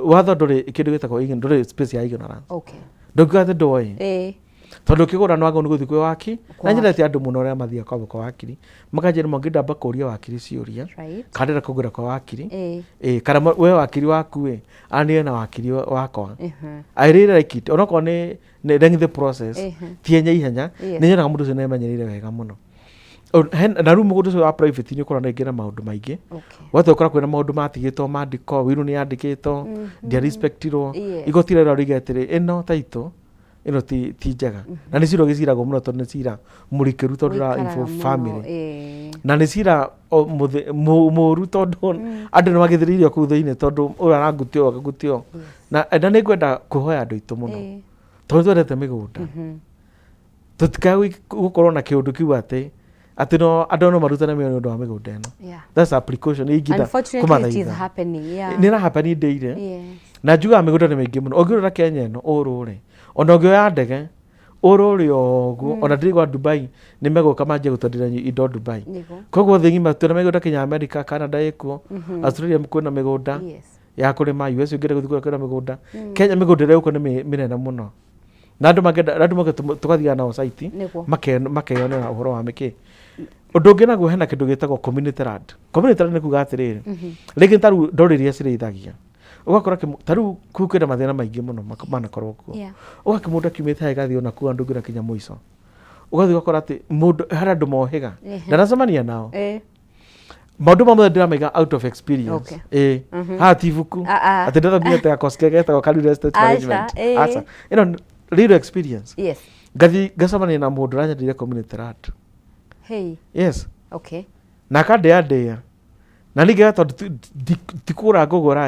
watho ndũrĩ kĩndũ gĩtagwo ndũrĩ space ya ignorance ndũngiuga atĩ ndũĩ tondũ ũkĩgũra no wagwo nĩ gũthiĩ kwĩ waki na nyendete andũ mũno arĩa mathiaga kwamba kwa wakiri makanjĩra mangĩndamba kũria wakiri ciũria kandĩra kũgũra kwa wakiri kana we wakiri waku anĩe na wakiri wakwa I really like it onokorwo nĩ lengthy process tienya ihenya nĩ nyonaga mũndũ ũcio nĩ emenyereire wega mũno na rĩu mũgũnda ũcio wa private nĩ ũkoragwo nĩ na maũndũ maingĩ wothe ũkora kwĩna maũndũ matigĩtwo maandĩko wĩru nĩ yandĩkĩtwo ndiarespectirwo igoti rĩrĩa rigetĩrĩ ĩno taito ĩno ti njega na nĩ cira gĩciragwo mũno tondũ nĩ cira mũrikĩru tondũ ra info family na nĩ cira mũru tondũ andũ nĩ magĩthĩrĩirio kũu thĩinĩ tondũ ũyũ arangutio akagutio na nĩ ngwenda kũhoya andũ aitũ mũno tondũ twendete mĩgũnda tũtikae gũkorwo na kĩũndũ kiu atĩ no andũ no marutane mĩoyo nĩ ũndũ wa mĩgũnda ĩno that's a precaution ingĩda kũmathaitha nĩ ĩrahapeni ndĩire na njugaga mĩgũnda nĩ mĩingĩ mũno ũngĩrora Kenya ĩno ũrũre ona ũngĩoya ndege ũrũre ũguo ona ndĩrĩ gwa Dubai nĩ megũka manjie gũtwendera indo Dubai koguo thĩ ng'ima twĩna mĩgũnda Kenya America Canada ĩkuo Australia kwĩna mĩgũnda ya kũrĩma US ũngĩenda gũthiĩ kwĩna mĩgũnda Kenya mĩgũnda ĩrĩa gũkũ nĩ mĩnene mũno na andũ mangĩenda tũgathiaga nao site makeyonera ũhoro wa mĩkĩ ũndũ ũngĩ naguo hena kĩndũ gĩtagwo community land nĩ kuga atĩrĩrĩ rĩngĩ ta rĩu ndũrĩrĩa cirĩithagia ũgakora ta rĩu kũu kwĩna mathĩna maingĩ mũno manakorwo kuo ũgakĩmũndũ akiumĩte haha ĩgathiĩ ona kũu andũ nginya kinya mũico ũgathiĩ ũgakora atĩ mũndũ harĩ andũ mohĩga ndanacemania nao maũndũ mamwe ndĩramaiga out of experience haha ti ibuku atĩ ndathamĩte gakosi getagwo ka real estate management aca ĩno real experience ngathi ngacemania na mũndũ ũranyendire community land yes na akandĩandĩa na nĩgetha tondũ tikũra ngũgũra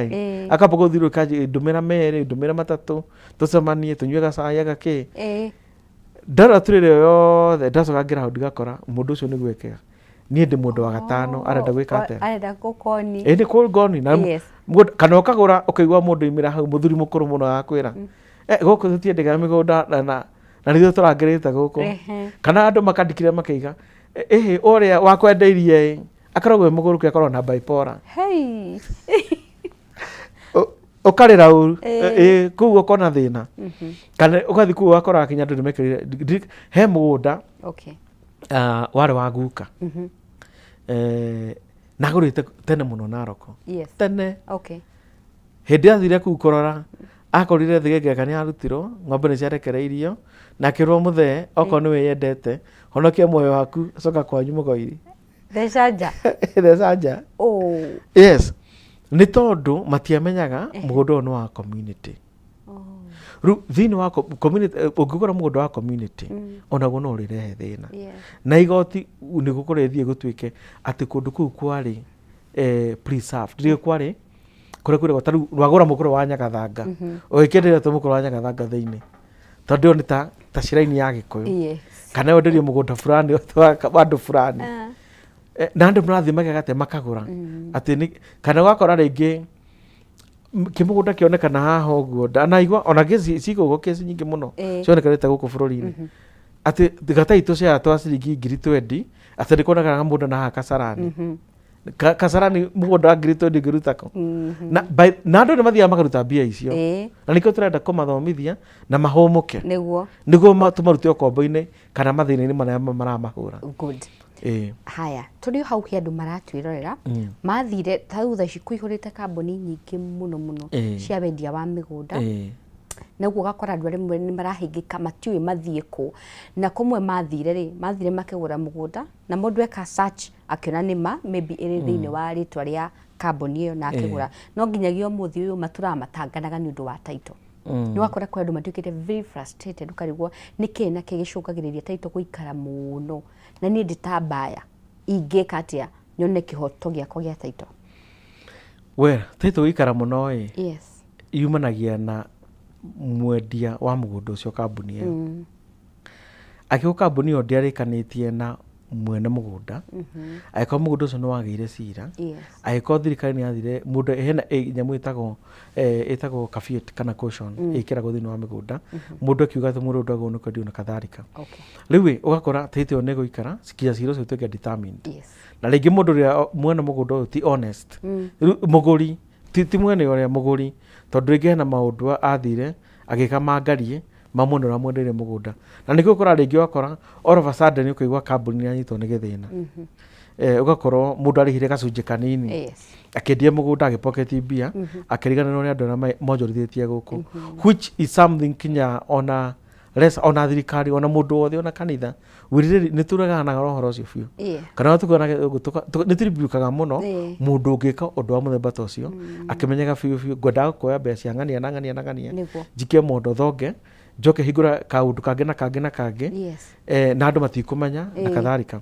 akamba gũthiũrũrũka ndũmĩra merĩ ndũmĩra matatũ tũcemanie tũnyue gacai gakĩ ndara turĩre yothe ndacoka ground gakora mũndũ ũcio nĩ gwĩkega niĩ ndĩ mũndũ wa gatano arenda gwĩka atĩa arenda gũkoni nĩ kũngoni na kana ũkagũra ũkaigua mũndũ imĩra hau mũthuri mũkũrũ mũno akwĩra gũkũ tũtiendaga mĩgũnda na nĩthuo tũrangĩrĩte gũkũ kana andũ makandĩkire makaiga ũrĩa wakwendeirie akoragwo e mũgũrũki akorwo na bipolar ũkarĩra ũru kũu ũkona thĩna kana ũgathiĩ kũu ũgakora kinya andũ nĩmekĩrire he mũgũnda warĩ wa guka nagũrĩte tene mũno Naroko tene hĩndĩ athire kũu kũrora akorire thigengega nĩ arutirwo ng'ombe nĩ ciarekereirio na akĩrwo mũthee okorwo nĩwe yendete honokia muoyo waku coka kwanyu mũgoiri theca nja yes nĩ tondũ matiamenyaga mũgũnda ũyũ nĩ wa community rĩu thĩinĩ wa community ũngĩgũra mũgũnda wa community onaguo no ũrĩrehe thĩna na igoti nĩ gũkorwo ĩthiĩ gũtuĩke atĩ kũndũ kũu kwarĩ preserved rĩu kwarĩ kũrĩa kwĩragwo ta rĩu rwagũra mũkũrũ wa Nyagathanga ũgĩkĩenderia mũkũrũ wa Nyagathanga thĩinĩ tondũ nĩ ta ciraini ya Gĩkũyũ kana wenderio mũgũnda fulani wa andũ fulani na andũ marathiĩ magagate makagũra atĩ kana wakora rĩngĩ kĩmũgũnda kĩonekana haha ũguo ndanaigua ona cigũgwo kesi nyingĩ mũno cionekanĩte gũkũ bũrũri-inĩ atĩ gataitũ cia twa ciringi 20,000 atĩ nĩkuonekanaga mũndũ na haha Kasarani Kasarani mũgũnda wa 20,000 ngĩrutako na andũ nĩmathiaga makaruta mbia icio na nĩkĩo tũrenda kũmathomithia na mahũmũke nĩguo tũmarute ũkombo-inĩ kana mathĩna-inĩ marĩa maramahũra haya tũrĩ hau he andũ maratwĩrorera mathire thutha ici kũihũrĩte kambuni nyingĩ mũno cia wendia wa mĩgũnda naguo gakora andũ arĩa nĩ marahĩngĩka matiũĩ mathiĩ kũ na kũmwe mathire makĩgũra mũgũnda na mũndũ eka search akĩona nĩma maybe ĩrĩ thĩinĩ wa rĩtwa rĩa kambuni ĩyo na akĩgũra no nginyagia ũmũthĩ ũyũ matũraga matanganaga nĩ ũndũ wa title nĩ wakora kwa andũ matuĩkĩte very frustrated ũkarigwo nĩkĩ na kĩ gĩcũngagĩrĩria title gũikara mũno na niĩ ndĩtambaya ingĩka atĩa nyone kĩhoto gĩakwa gĩa title title gũikara mũno yumanagia na mwendia wa mũgũnda ũcio kambuni ĩyo angĩkorwo kambuni ĩyo ndĩarĩkanĩtie na mwene mũgũnda angĩkorwo mũgũnda ũcio nĩ wagĩire cira angĩkorwo thirikari nĩ yathire mũndũ hena nyamũ ĩtagwo caveat kana caution ĩkĩragwo thĩinĩ wa mĩgũnda mũndũ akiuga atĩ mũgũnda ũyũ nĩ kwendio na kadhalika rĩu ũgakora title ĩyo nĩ gũikara kinya cira ũcio ũtuĩke determined na rĩngĩ mũndũ ũrĩa mwene mũgũnda ũyũ ti honest mũgũri ti mwene ũrĩa mũgũri tondũ rĩngĩ hena maũndũ athire agĩka mangarie mamwe na mwendeire mũgũnda na nĩkĩo ũkora rĩngĩ wakora all of a sudden ũkaigua kambuni yanyitwo nĩ gĩthĩna ũgakorwo mũndũ arĩhire gacunjĩ kanini akĩendia mũgũnda agĩpocket mbia akĩrigana na andũ arĩa monjorithĩtie gũkũ which is something kinya ona thirikari ona mũndũ wothe ona kanitha nĩ tũreganaga ũhoro ũcio biũ kana nĩ tũribukaga mũno mũndũ ũngĩka ũndũ wa mũthemba ta ũcio akĩmenyaga biũ ngwendaga kuoya mbeca ng'ania njikie mondo thonge njoke hingũra kaũndũ kangĩ na kangĩ na andũ matikũmenya na kadhalika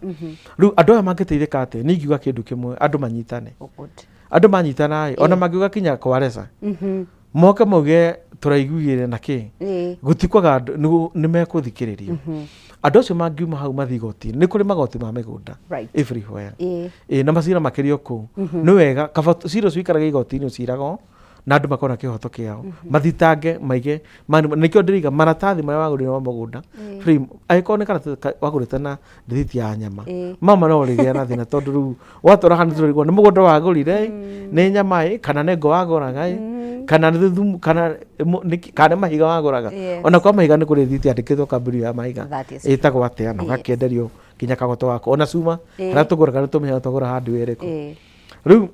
rĩu andũ aya mangĩteithĩka atĩ nĩ ingiuga kĩndũ kĩmwe andũ manyitane andũ manyitana ona mangiuga kinya kwareca moke mauge tũraiguire na kĩ gũtikwaga nĩ mekũthikĩrĩrio andũ acio mangiuma hau mathiĩ igoti nĩ kũrĩ magoti ma mĩgũnda everywhere na macira makĩrio kũu nĩ wega cira ũcio ikaraga igoti-inĩ ũciragwo na andũ makona kĩhoto kĩao mathitange maige nĩkĩo ndĩriga maratathi marĩa wagũrĩre wa mũgũnda angĩkorwo nĩ karatathi wagũrĩte na rĩthiti ya nyama mama no rĩgĩa na thĩna tondũ rĩu watwara hana tũrĩgwo nĩ mũgũnda wagũrire nĩ nyama kana nĩ ngo wagũraga kana nĩ thumu kana nĩ mahiga wagũraga ona kwa mahiga nĩ kũrĩ rĩthiti yandĩkĩtwo kambuni ya mahiga ĩtagwo atĩa na ũgakĩenderio kinya kagoto wako ona cuma harĩa tũgũraga nĩ tũmenya tũgũra handũ ĩrĩkũ rĩu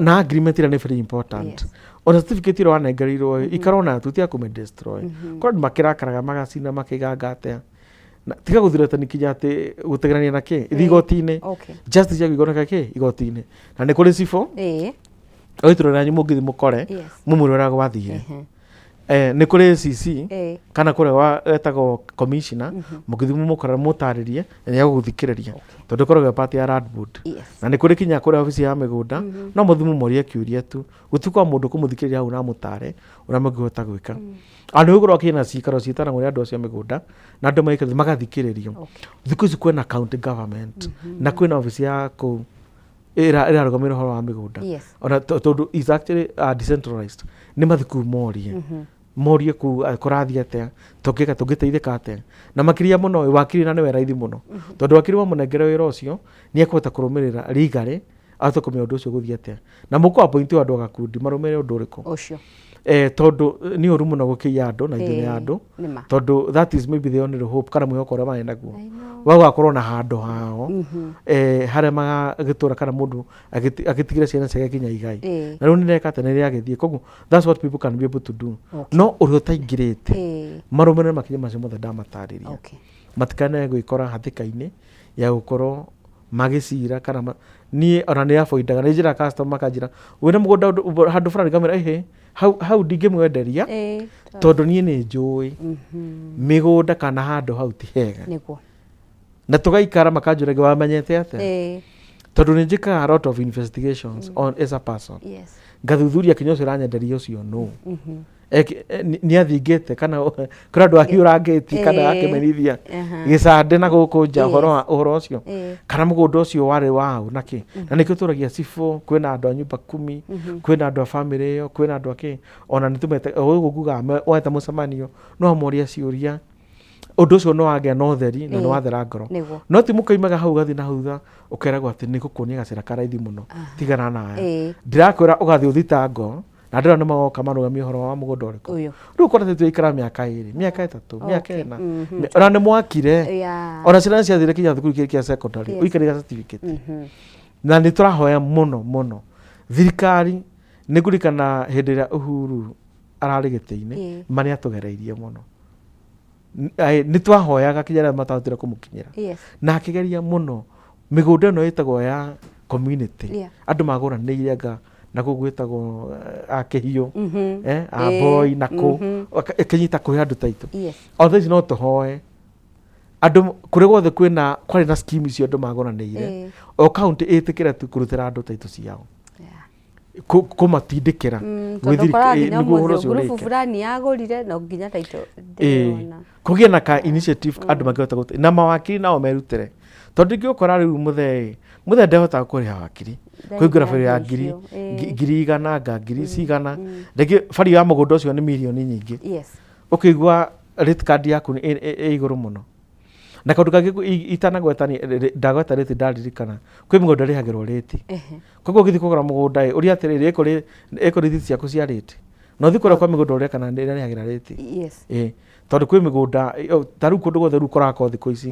na agreement ĩrĩa nĩ very important ona certificate ĩrĩa wanengereirwo ikarona tutia kũme destroy korwo makĩrakaraga magacina makĩganga atĩa tiga gũthiratani kinya atĩ gũtegerania na kĩ igoti-inĩ justice ya gĩgoneka kĩ igoti-inĩ na nĩ kũrĩ cibũ oiturora nyu mũngĩthi mũkore mũmũrĩ ũrĩa gwathire nä kå rä CC kana kå rä wetagwo commissioner må gä thimu må korera må tarä rie nä egå gå thikä rä ria tondå koragwo party ya Radboard na nä kå rä kinya kå rä obici ya mä gå nda no må thimu morie kä uria tu gå tukwa må ndå kå må thikä rä ria hau na må tare å rä a må ngä hota gwä ka andå gå rwo kä na cikaro citanagwo nä andå acio mä gå nda na andå magathikä rä rio thikå ici kwä na county government na kwä na obici ya kå ĩrarũgamĩrĩra ũhoro wa mĩgũnda ona tondũ is actually decentralized nĩ mathukuru morie kũrathiĩ atĩa tũngĩteithĩka atĩa na makĩria mũno wakiri na nĩwe raithi mũno tondũ wakiri wa mũnengere wĩra ũcio nĩ ekũhota kũrũmĩrĩra legally ahote kũmenya ũndũ ũcio gũthiĩ atĩa na mũkũ appointiwa andũ a gakundi marũmĩrĩre ũndũ ũrĩkũ ũcio tondu nĩ ũru mũno gũkĩia andũ na ithenya ya andũ tondu that is maybe the only hope kana mwĩhoko ũrĩa marĩ naguo wa gũgakorwo na handũ hao harĩa magagĩtũra kana mũndũ agĩtigĩra ciana ciake kinya igai na rĩu nĩreka atĩ nĩrĩa agĩthiĩ koguo that's what people can be able to do no ũrĩa ũtaingĩrĩte marũmĩrĩre makinya macio mothe ndamatarĩria matikane gwĩkora hatĩka-inĩ ya gũkorwo magĩcira kana niĩ ona nĩ avoidaga nĩ njĩra customer makanjĩra wĩna mũgũnda handũ fulani ngamwĩra hau ndingĩmwenderia tondũ niĩ nĩ njũĩ mĩgũnda kana handũ hau ti hega na tũgaikara makanjũragia wamenyete atĩa tondũ nĩ njĩkaga a lot of investigations on as a person ngathuthuria kinya ũcio ũranyenderia ũcio no nĩ athingĩte kana kũrĩ andũ ahiũrangĩti kana akĩmenithia gĩcande na gũkũ nja ũhoro ũcio kana mũgũnda ũcio warĩ wao nakĩ na nĩkĩo tũragia cibũ kwĩna andũ a nyumba 10 kwĩna andũ a bamĩrĩ ĩyo kwĩna andũ akĩ ona nĩ tũmete ũguo nguga weta mũcemanio no amoria ciũria ũndũ ũcio no wagĩa na ũtheri na nĩ wathera ngoro no ti mũkaimaga hau gathiĩ na hutha ũkeragwo atĩ nĩ gũkuonia gacĩra karaithi mũno tigana nayo ndĩrakwĩra ũgathiĩ ũthitango na andũ nĩ magoka marũgamia ũhoro wa mũgũnda ũrĩkũ rĩu kora tũikara mĩaka 2 mĩaka 3 mĩaka 4 ona nĩ mwakire ona ciana ciathire kinya thukuru kĩa secondary ũikarĩga certificate na nĩ tũrahoya mũno thirikari nĩ kũrikana hĩndĩ ĩrĩa Uhuru ararĩ gĩtĩ-inĩ marĩa atũgereirie mũno nĩ twahoyaga kinya arĩa matahotire kũmũkinyĩra na akĩgeria mũno mĩgũnda ĩno ĩtagwo ya community andũ magũranĩire anga na gũgwĩtagwo akĩhiũ aboi nako kĩnyita kũhe andũ taitũ othe ici no tũhoe andũ kũrĩ guothe kwarĩ na scheme icio andũ magũranĩire o county ĩtĩkĩre tu kũrutĩra andũ taitũ ciao kũmatindĩkĩra grupu fulani yagũrire no nginya taitũ kũgĩe na ka initiative andũ mangĩhota gũteithia na mawakiri nao merutĩre tondũ ingĩũkora rĩu mũthee ndehota kũrĩha wakiri kũingĩra bari ya ngiri igana ngiri cigana rĩngĩ bari ya mũgũnda ũcio nĩ mirioni nyingĩ ũkĩigua rate card yaku ĩ igũrũ mũno na kaũndũ kangĩ itanagwetania ndagweta rate ndaririkana kwĩ mũgũnda rĩhagĩrwo rate koguo ũgĩthiĩ kũgũra mũgũnda ũrĩa atĩrĩrĩ ĩkũ rate ciaku cia rate no thiĩ kũrĩa kwa mĩgũnda ũrĩa kana ĩrĩa rĩhagĩra rate tondũ kwĩ mĩgũnda ta rĩu kũndũ guothe rĩu kũrakorwo thikũ ici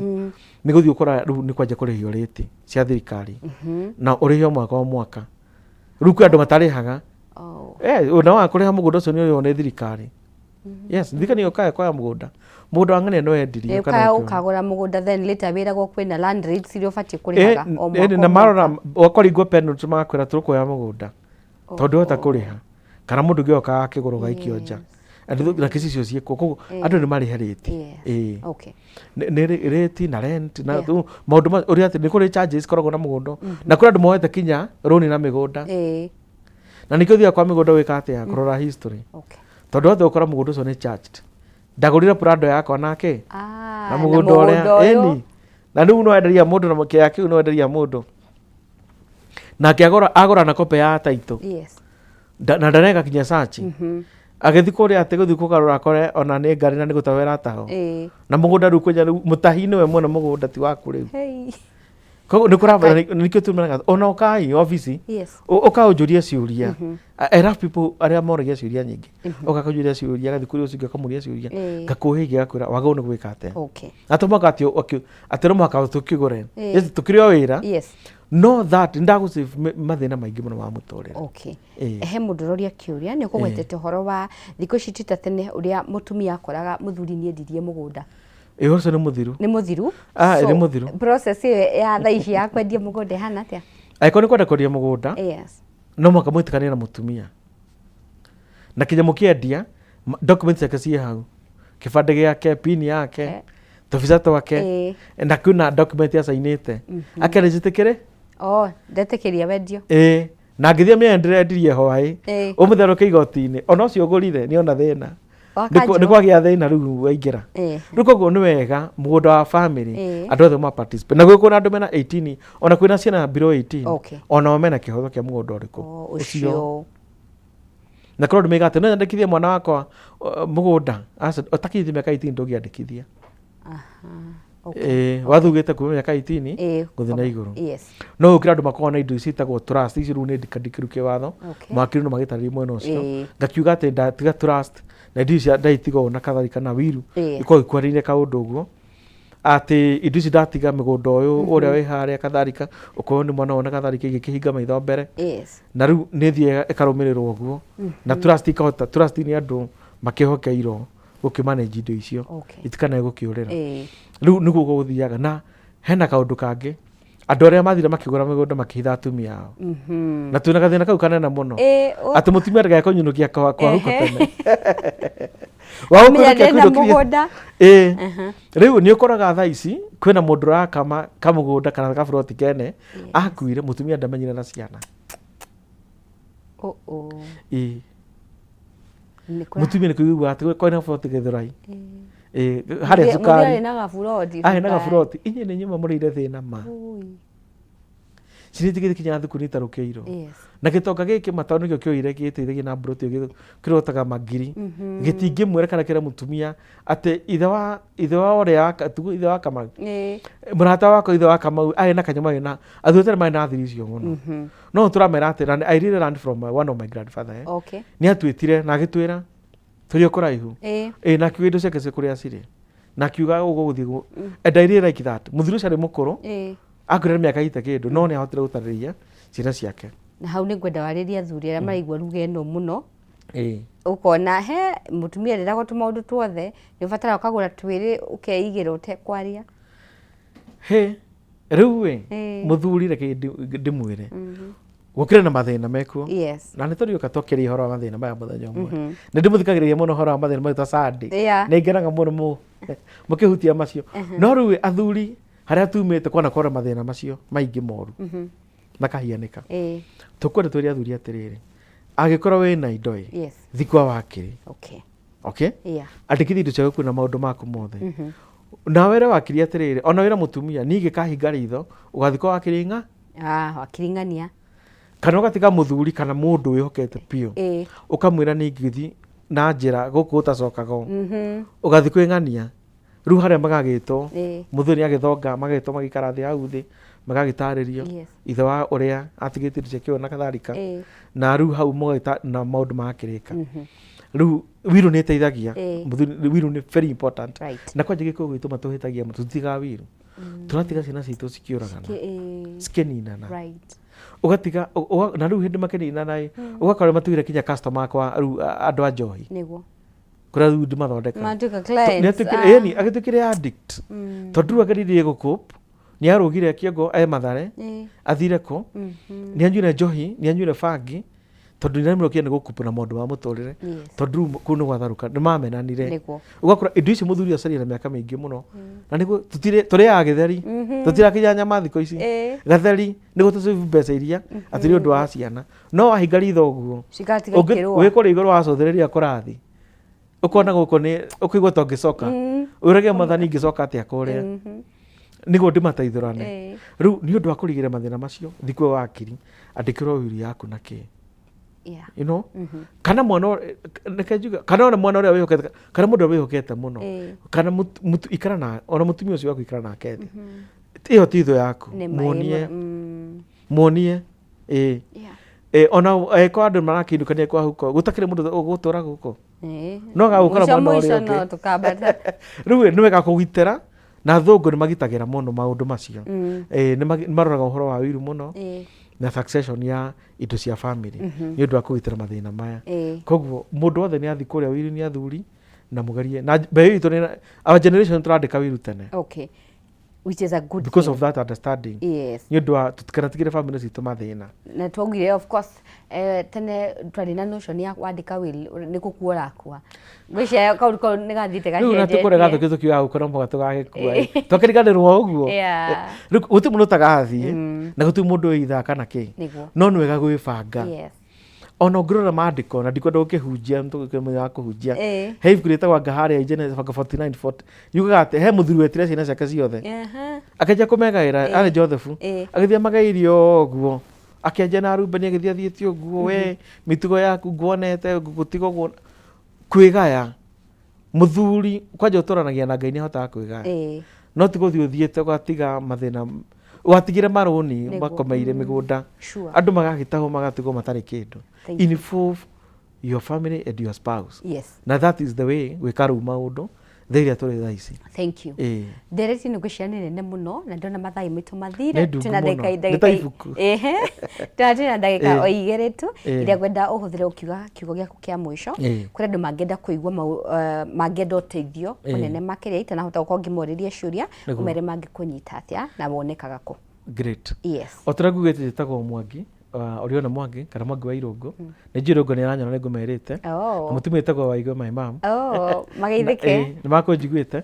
nĩ gũthiĩ ũkora rĩu nĩ kwanja kũrĩhio rate cia thirikari na ũrĩhio mwaka o mwaka rĩu kwĩ andũ matarĩhaga na wa kũrĩha mũgũnda ũcio nĩ ũrĩhwo nĩ thirikari thirikari ũkaya kwaya mũgũnda wa ng'ania no endirie kana ũkagũra mũgũnda then later wĩragwo kwĩna land rates iria ũbatiĩ kũrĩhaga o mwaka na marora wakũringwo penalty magakwĩra tũrũkuoya mũgũnda tondũ hota kũrĩha kana mũndũ ũngĩ okaga akĩgũra ũgaikio nja na kĩci icio ciĩkwo koguo andũ nĩ marĩhe rate nĩ rate na rent na maũndũ ũrĩa atĩ nĩ kũrĩ charges koragwo na mũgũnda na kũrĩ andũ mohete kinya rũni na mĩgũnda na nĩkĩo thiaga kwa mĩgũnda wĩka atĩa kũrora history tondũ hothe ũkora mũgũnda ũcio nĩ charged ndagũrire prado yakwa nake na mũgũnda ũrĩa na rĩu no enderia mũndũ na kĩaya kĩu no enderia mũndũ nake agũra na kope ya taitũ na ndareka kinya search agĩthiĩ kũrĩa atĩ gũthiĩ kũgarũra akore ona nĩ ngari na nĩ gũtaho ĩrataho na mũgũnda rĩu kwenya mũtahi nĩwe mwene mũgũnda ti waku rĩu koguo nĩ kũrabana nĩkĩo tumanaga ona ũkai obici ũkaũnjũria ciũria I have people arĩa moragia ciũria nyingĩ ũgakũnjũria ciũria agathiĩ kũrĩ ũcio ũkamũria ciũria ngakũhĩgia gakwĩra wagĩrĩirwo nĩ gwĩka atĩa na tũmoka atĩ no mũhaka tũkĩgũre tũkĩrĩ o wĩra no that ndagũsave mathĩna maingĩ mũno ma mũtũrĩre he mũndũ ũroria kĩũria nĩ ũkũgwetete ũhoro wa thikũ ici ti ta tene ũrĩa mũtumia akoraga mũthuri nĩ endirie mũgũnda ũcio nĩ mũthiru nĩ mũthiru process ĩyo ya thaa ici ya kwendia mũgũnda ĩhana atĩa angĩkorwo nĩ kwenda kwendia mũgũnda no mũhaka mwĩtĩkanie na mũtumia na kinya mũkĩendia document yake ciĩ hau kĩbandĩ gĩake pin yake tũbica twake na kuna document acainĩte akerĩjĩtĩkĩre ndetĩkĩria wendio na ngĩthiĩ mĩena ndĩrendirie hwaĩ ũmũtherũke igoti-inĩ ona ũcio ũgũrire nĩ ona thĩna nĩ kwagĩa thĩna rĩu waingĩra rĩu koguo nĩ wega mũgũnda wa family andũ othe participate na gwĩkwo na andũ mena 18 ona kwĩna ciana below 18 ona mena kĩhotho kĩa mũgũnda ũrĩkũ ũcio na korwo ndũmĩiga atĩ no nyandĩkithie mwana wakwa mũgũnda ũtakinyĩtie mĩaka 18 ndũngĩandĩkithia wathugĩte kuma mĩaka 18 gũthiĩ na igũrũ no gũkĩra andũ makoragwo na indo citagwo trust ici rĩu nĩ ndikĩru kĩwatho mawakiri no magĩtarĩria mwena ũcio ngakiuga atĩ ndatiga trust na indo ici ndaitigwo na katharika na wiru ikorwo ikwarĩire kaũndũ ũguo atĩ indo ici ndatiga mũgũnda ũyũ ũrĩa wĩ harĩa katharika ũkorwo nĩ mwana wona katharika igĩkĩhinga maitho mbere na rĩu nĩ thiĩ ĩkarũmĩrĩrwo ũguo na trust ikahota trust nĩ andũ makĩhokeirwo gũkĩmanage indo icio itikanae gũkĩũrĩra rĩu nĩguo gũthiaga na hena kaũndũ kangĩ andũ arĩa mathire makĩgũra mĩgũnda makĩhitha atumia ao na twĩna gathĩna kau kanene mũno atĩ mũtumia ndagakũnyũnũkia kwa huko tene rĩu nĩ ũkoraga thaa ici kwĩna mũndũ ũrakama kamũgũnda kana kaburoti kene akuire mũtumia ndamenyire na ciana mũtumia nĩ kũigua atĩ kwĩna buroti Gĩthũrai harĩa cukari na gaburoti inyuĩ nĩ nyuma mũrĩire thĩna ma cirĩti gĩkinya thukuru itarũkĩirwo na gĩtonga gĩkĩ matao nĩkĩo kĩoire gĩteithagia na buroti kĩrotaga magiri gĩtingĩmwĩra kana kĩra mũtumia atĩ ithe wa ũrĩa wa Kamau mũrata wakwa ithe wa Kamau arĩ na kanyama na athuĩte marĩ na thiri icio mũno no tũramera atĩ I really learned from one of my grandfather nĩ atuĩtire na agĩtwĩra tũrĩ kũraihu na akiuga indo ciake kũrĩa cirĩ na akiuga ũgũgũthiĩ and I really like that mũthuri ũcio arĩ mũkũrũ akũrera mĩaka ita kĩndũ no nĩ ahotire gũtarĩria ciana ciake na hau nĩ ngwenda warĩria athuri arĩa maraigua ruga ĩno mũno ũkona he mũtumia rĩrĩa gũtũ maũndũ tuothe nĩ ũbatara ũkagũra twĩrĩ ũkeigĩra ũtekwaria rĩu mũthuri reke ndĩmwĩre gũkĩrĩ na mathĩna mekuo na nĩ tũrĩũka twakĩria ũhoro wa mathĩna maya mũthenya ũmwe nĩ ndĩmũthikagĩrĩria mũno ũhoro wa mathĩna maya ta Sunday nĩ ngenaga mũno mũkĩhutia macio no rĩu athuri harĩa tumĩte kwana kora mathĩna macio maingĩ moru makahianĩka tũkwenda twĩre athuri atĩrĩrĩ angĩkorwo wĩna indo thikwa wakĩrĩ andĩkithia indo cia gũkuua na maũndũ maku mothe na wĩra wakiri atĩrĩrĩ ona wĩra mũtumia ningĩ kahinga ritho ũgathikwo wakĩrĩ wakĩring'ania kana ũgatiga mũthuri kana mũndũ wĩhokete piũ ũkamwĩra nĩ ingĩthi na njĩra gũkũ ũtacokaga ũgathi kwĩng'ania rĩu harĩa magagĩtwo mũthuri nĩ agĩthonga magagĩtwo magĩikara thĩ hau thĩ magagĩtarĩrio ithe wa ũrĩa atigĩte indo ciake na katharika na rĩu hau na maũndũ makĩrĩka rĩu wiru nĩ ĩteithagia wiru nĩ very important na kwanja gĩkũyũ gitũ matũhĩtagia tũtiga wiru tũratiga ciana citũ cikĩũragana cikĩninana ũgatiga na rĩu hĩndĩ makĩninana ũgakora matugire kinya customer kwa rĩu andũ a njohi kũrĩa rĩu ndĩmathondeka agĩtuĩkire addict tondũ rĩu ageririe gũkũp nĩ arũgire kĩongo Mathare athire kũ nĩ anyuire njohi nĩ anyuire bangi tondũ nĩ arĩmĩrwo nĩ gũkũpũ na maũndũ ma mũtũrĩre tondũ rĩu kũu nĩ gwatharũka nĩ mamenanire ũgakora indo ici mũthuri acaria na mĩaka mĩingĩ mũno na nĩguo tũrĩaga gĩtheri tũtirakinya nyama thikũ ici gatheri nĩguo tũcĩbu mbeca iria atĩ nĩ ũndũ wa ciana no wahinga ritho ũguo ũgĩkora igũrũ wacũthĩrĩria kũrathi ũkona gũkũ nĩ ũkĩigua ta ũngĩcoka ũrage Mwathani ingĩcoka atĩa kũrĩa nĩguo ndĩmateithũrane rĩu nĩ ũndũ wa kũrigĩrĩria mathĩna macio thikũ wakiri andĩkĩrwo wĩru yaku na kĩ you know kana mwana kana ona mwana ũrĩa wĩhokete kana mũndũ ũrĩa wĩhokete mũno kana ikara na ona mũtumia ũcio waku ikara nake thĩ ĩyo ti thũ yaku muonie ona kwa andũ marakĩndũkania kwa huko gũtakĩrĩ mũndũ ũgũtũra gũkũ no gagũkora mwana ũrĩa ũngĩ rĩu nĩ wega kũgitĩra na thũngũ nĩ magitagĩra mũno maũndũ macio nĩ maroraga ũhoro wa wiru mũno na succession ya indo cia family nĩ ũndũ wa kũgitĩra mathĩna maya koguo mũndũ wothe nĩ athi kũrĩa wiru nĩ athuri na mũgerie na mbeũ itũ our generation tũrandĩka wiru tene which is a good because thing. of that understanding. Yes. Nĩ ũndũ wa tũtikanatigĩre family citũ mathĩna. Na twaugire of course tene twarĩ na notion ya kwandĩka will nĩ gũkua ũrakua. Ngwĩciria kau nĩ gathĩte gacenjetie. Rĩu natũkũrega tũkĩtũkiuga gũkorwo mboga tũgagĩkua. Twakĩriganĩrwo ũguo. Rĩu gũtirĩ mũndũ ũtagathiĩ na gũtirĩ mũndũ wĩithaa kana kĩ. No nĩ wega gwĩbanga. Yes. Ona ũngĩrora maandĩko na ndikwenda gũkĩhunjia nĩtũgĩkĩmenya wa kũhunjia. He ibuku rĩtagwo Ngaharĩa Genesis 49:40 yugaga atĩ he mũthuri wetire ciana ciake ciothe. Akĩanjia kũmegaĩra arĩ Joseph. Agĩthiĩ amagaĩirio ũguo. Akĩanjia na Rubeni agĩthiĩ athiĩte ũguo we mĩtugo yaku nguonete gũtiga ũguo kwĩgaya. Mũthuri kwanja ũtũranagia na Ngai nĩ ahotaga kwĩgaya. No ti gũthiĩ ũthiĩte ũgatiga mathĩna watigire marũni makomeire mĩgũnda. Andũ magagĩtahwo magatigwo matarĩ kĩndũ. Involve your family and your spouse. Yes. Na that is the way gwĩka rĩu maũndũ thĩria tũrĩ thaa ici. Thank you. Ndereti nĩ ngwĩciria nĩ nene mũno na ndona mathaa maitũ mathire. Twĩna ndagĩka o igĩrĩ tu iria ngwenda ũhũthĩre ũkiuga kiugo gĩaku kĩa mũico. Kũrĩ andũ mangĩenda kũigua mangĩenda ũteithio mũnene makĩria itanahota gũkorwo ngĩmorĩria ciũria ũmere mangĩkũnyita atĩa na wonekaga kũ. Great. Yes. Otaragugĩte tagwo Mwangi Oriona Mwangi kana Mwangi wa Irũngũ nĩ njũĩ Irũngũ nĩ aranyona nĩ ngũmerĩte na mũtumia wĩtagwo Waigũ my mom magaithĩke nĩ makũnjiguĩte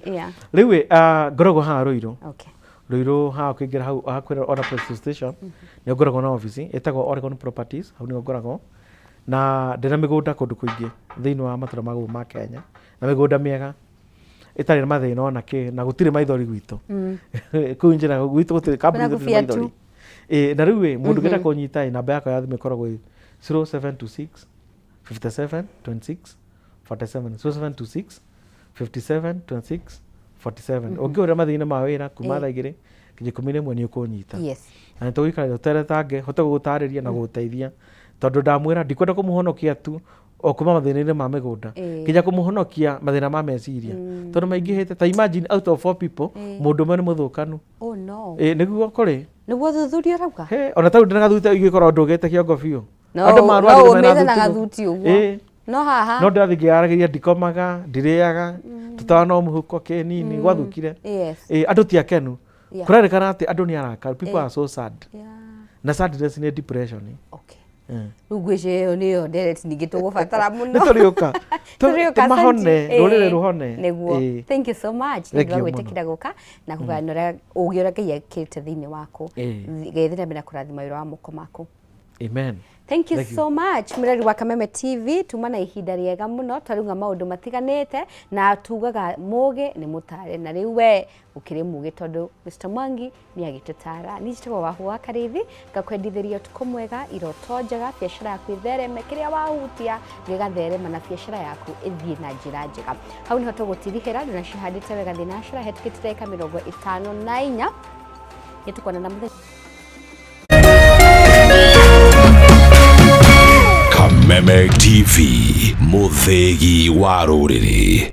rĩu ngoragwo haha Rũirũ Rũirũ haha ũkĩingĩra hau hakwĩra Ona Police Station nĩ ngoragwo na ofici ĩtagwo Oregon Properties hau nĩho ngoragwo na ndĩna mĩgũnda kũndũ kũingĩ thĩinĩ wa matũra magũrũ ma Kenya na mĩgũnda mĩega itarĩ na mathĩna ona kĩ na gũtirĩ maithori gwitũ kũu njĩra gwitũ gũtirĩ kambuni gũtirĩ maithori na rĩu mũndũ ngenda kũnyita namba yakwa ya thimũ ĩkoragwo 0726 57 26 47 0726 57 26 47 ũngĩũria mathĩna ma wĩra kuma thaa igĩrĩ nginya 11 nĩ ũkũnyita na nĩtũgũikara ũteretange hote gũgũtarĩria na gũgũteithia tondũ ndamwĩra ndikwenda kũmũhonokia tu o kuma mathĩna-inĩ ma mĩgũnda nginya kũmũhonokia mathĩna ma meciria tondũ maingĩhĩte ta imagine out of 4 people mũndũ ũmwe nĩ mũthũkanu nĩguo kũrĩ nĩguo thuthuria rauga ona tau ndĩna gathuti ingĩkorwo ndũgĩte kĩongo biũ andũ marwarĩre mena gathuti ũguo no haha no ndathiĩ ngĩaragĩria ndikomaga ndirĩaga tũtawa no mũhuko kĩnini gwathũkire andũ ti akenu kũrerĩkana atĩ andũ nĩ arakaru people are so sad na sadness nĩ depression rĩu ngwĩciria ĩyo nĩyo ndereti ningĩ tũgũbatara mũno nĩtũrĩũka tũmahone rũrĩrĩ rũhone nĩguo thank you so much nĩ gwĩtĩkĩra gũka na kũganĩra ũgĩ ũrĩa Ngai ekĩrĩte thĩinĩ waku geithĩra mbere na kũrathima wĩra wa moko maku amen. Thank you so much mwĩrori wa Kameme TV tuma na ihinda rĩega mũno twarauga maũndũ matiganĩte na tugaga mũgĩ nĩ mũtare na rĩu we ũkĩrĩ mũgĩ tondũ Mr. Mwangi nĩ agĩtũtara nĩ njĩtagwo Wahũa Karithi ngakwendithĩria ũtukũ mwega iroto njega biacara yaku ĩthereme kĩrĩa wahutia gĩgatherema na biacara yaku ĩthiĩ na njĩra njega hau nĩho tũgũtirihĩra na cihandĩte wega thinacara hetũkĩte ndagĩka 54 nĩtũkona na mũthenya Kameme TV mũthĩgi wa rũrĩrĩ.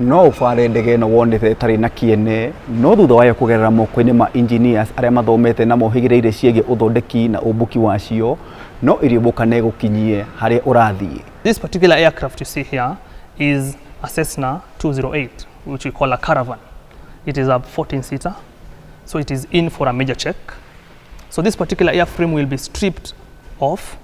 no ũbare ndege ĩno wonete ĩtarĩ na kĩene no thutha wayo kũgerera moko-inĩ ma engineers arĩa mathomete na mohĩgĩrĩire ciĩgiĩ ũthondeki na ũmbũki wacio no ĩrĩmbũkane gũkinyie harĩa ũrathiĩ. This particular aircraft you see here is a Cessna 208 which we call a Caravan. It is a 14-seater, so it is in for a major check. So this particular airframe will be stripped off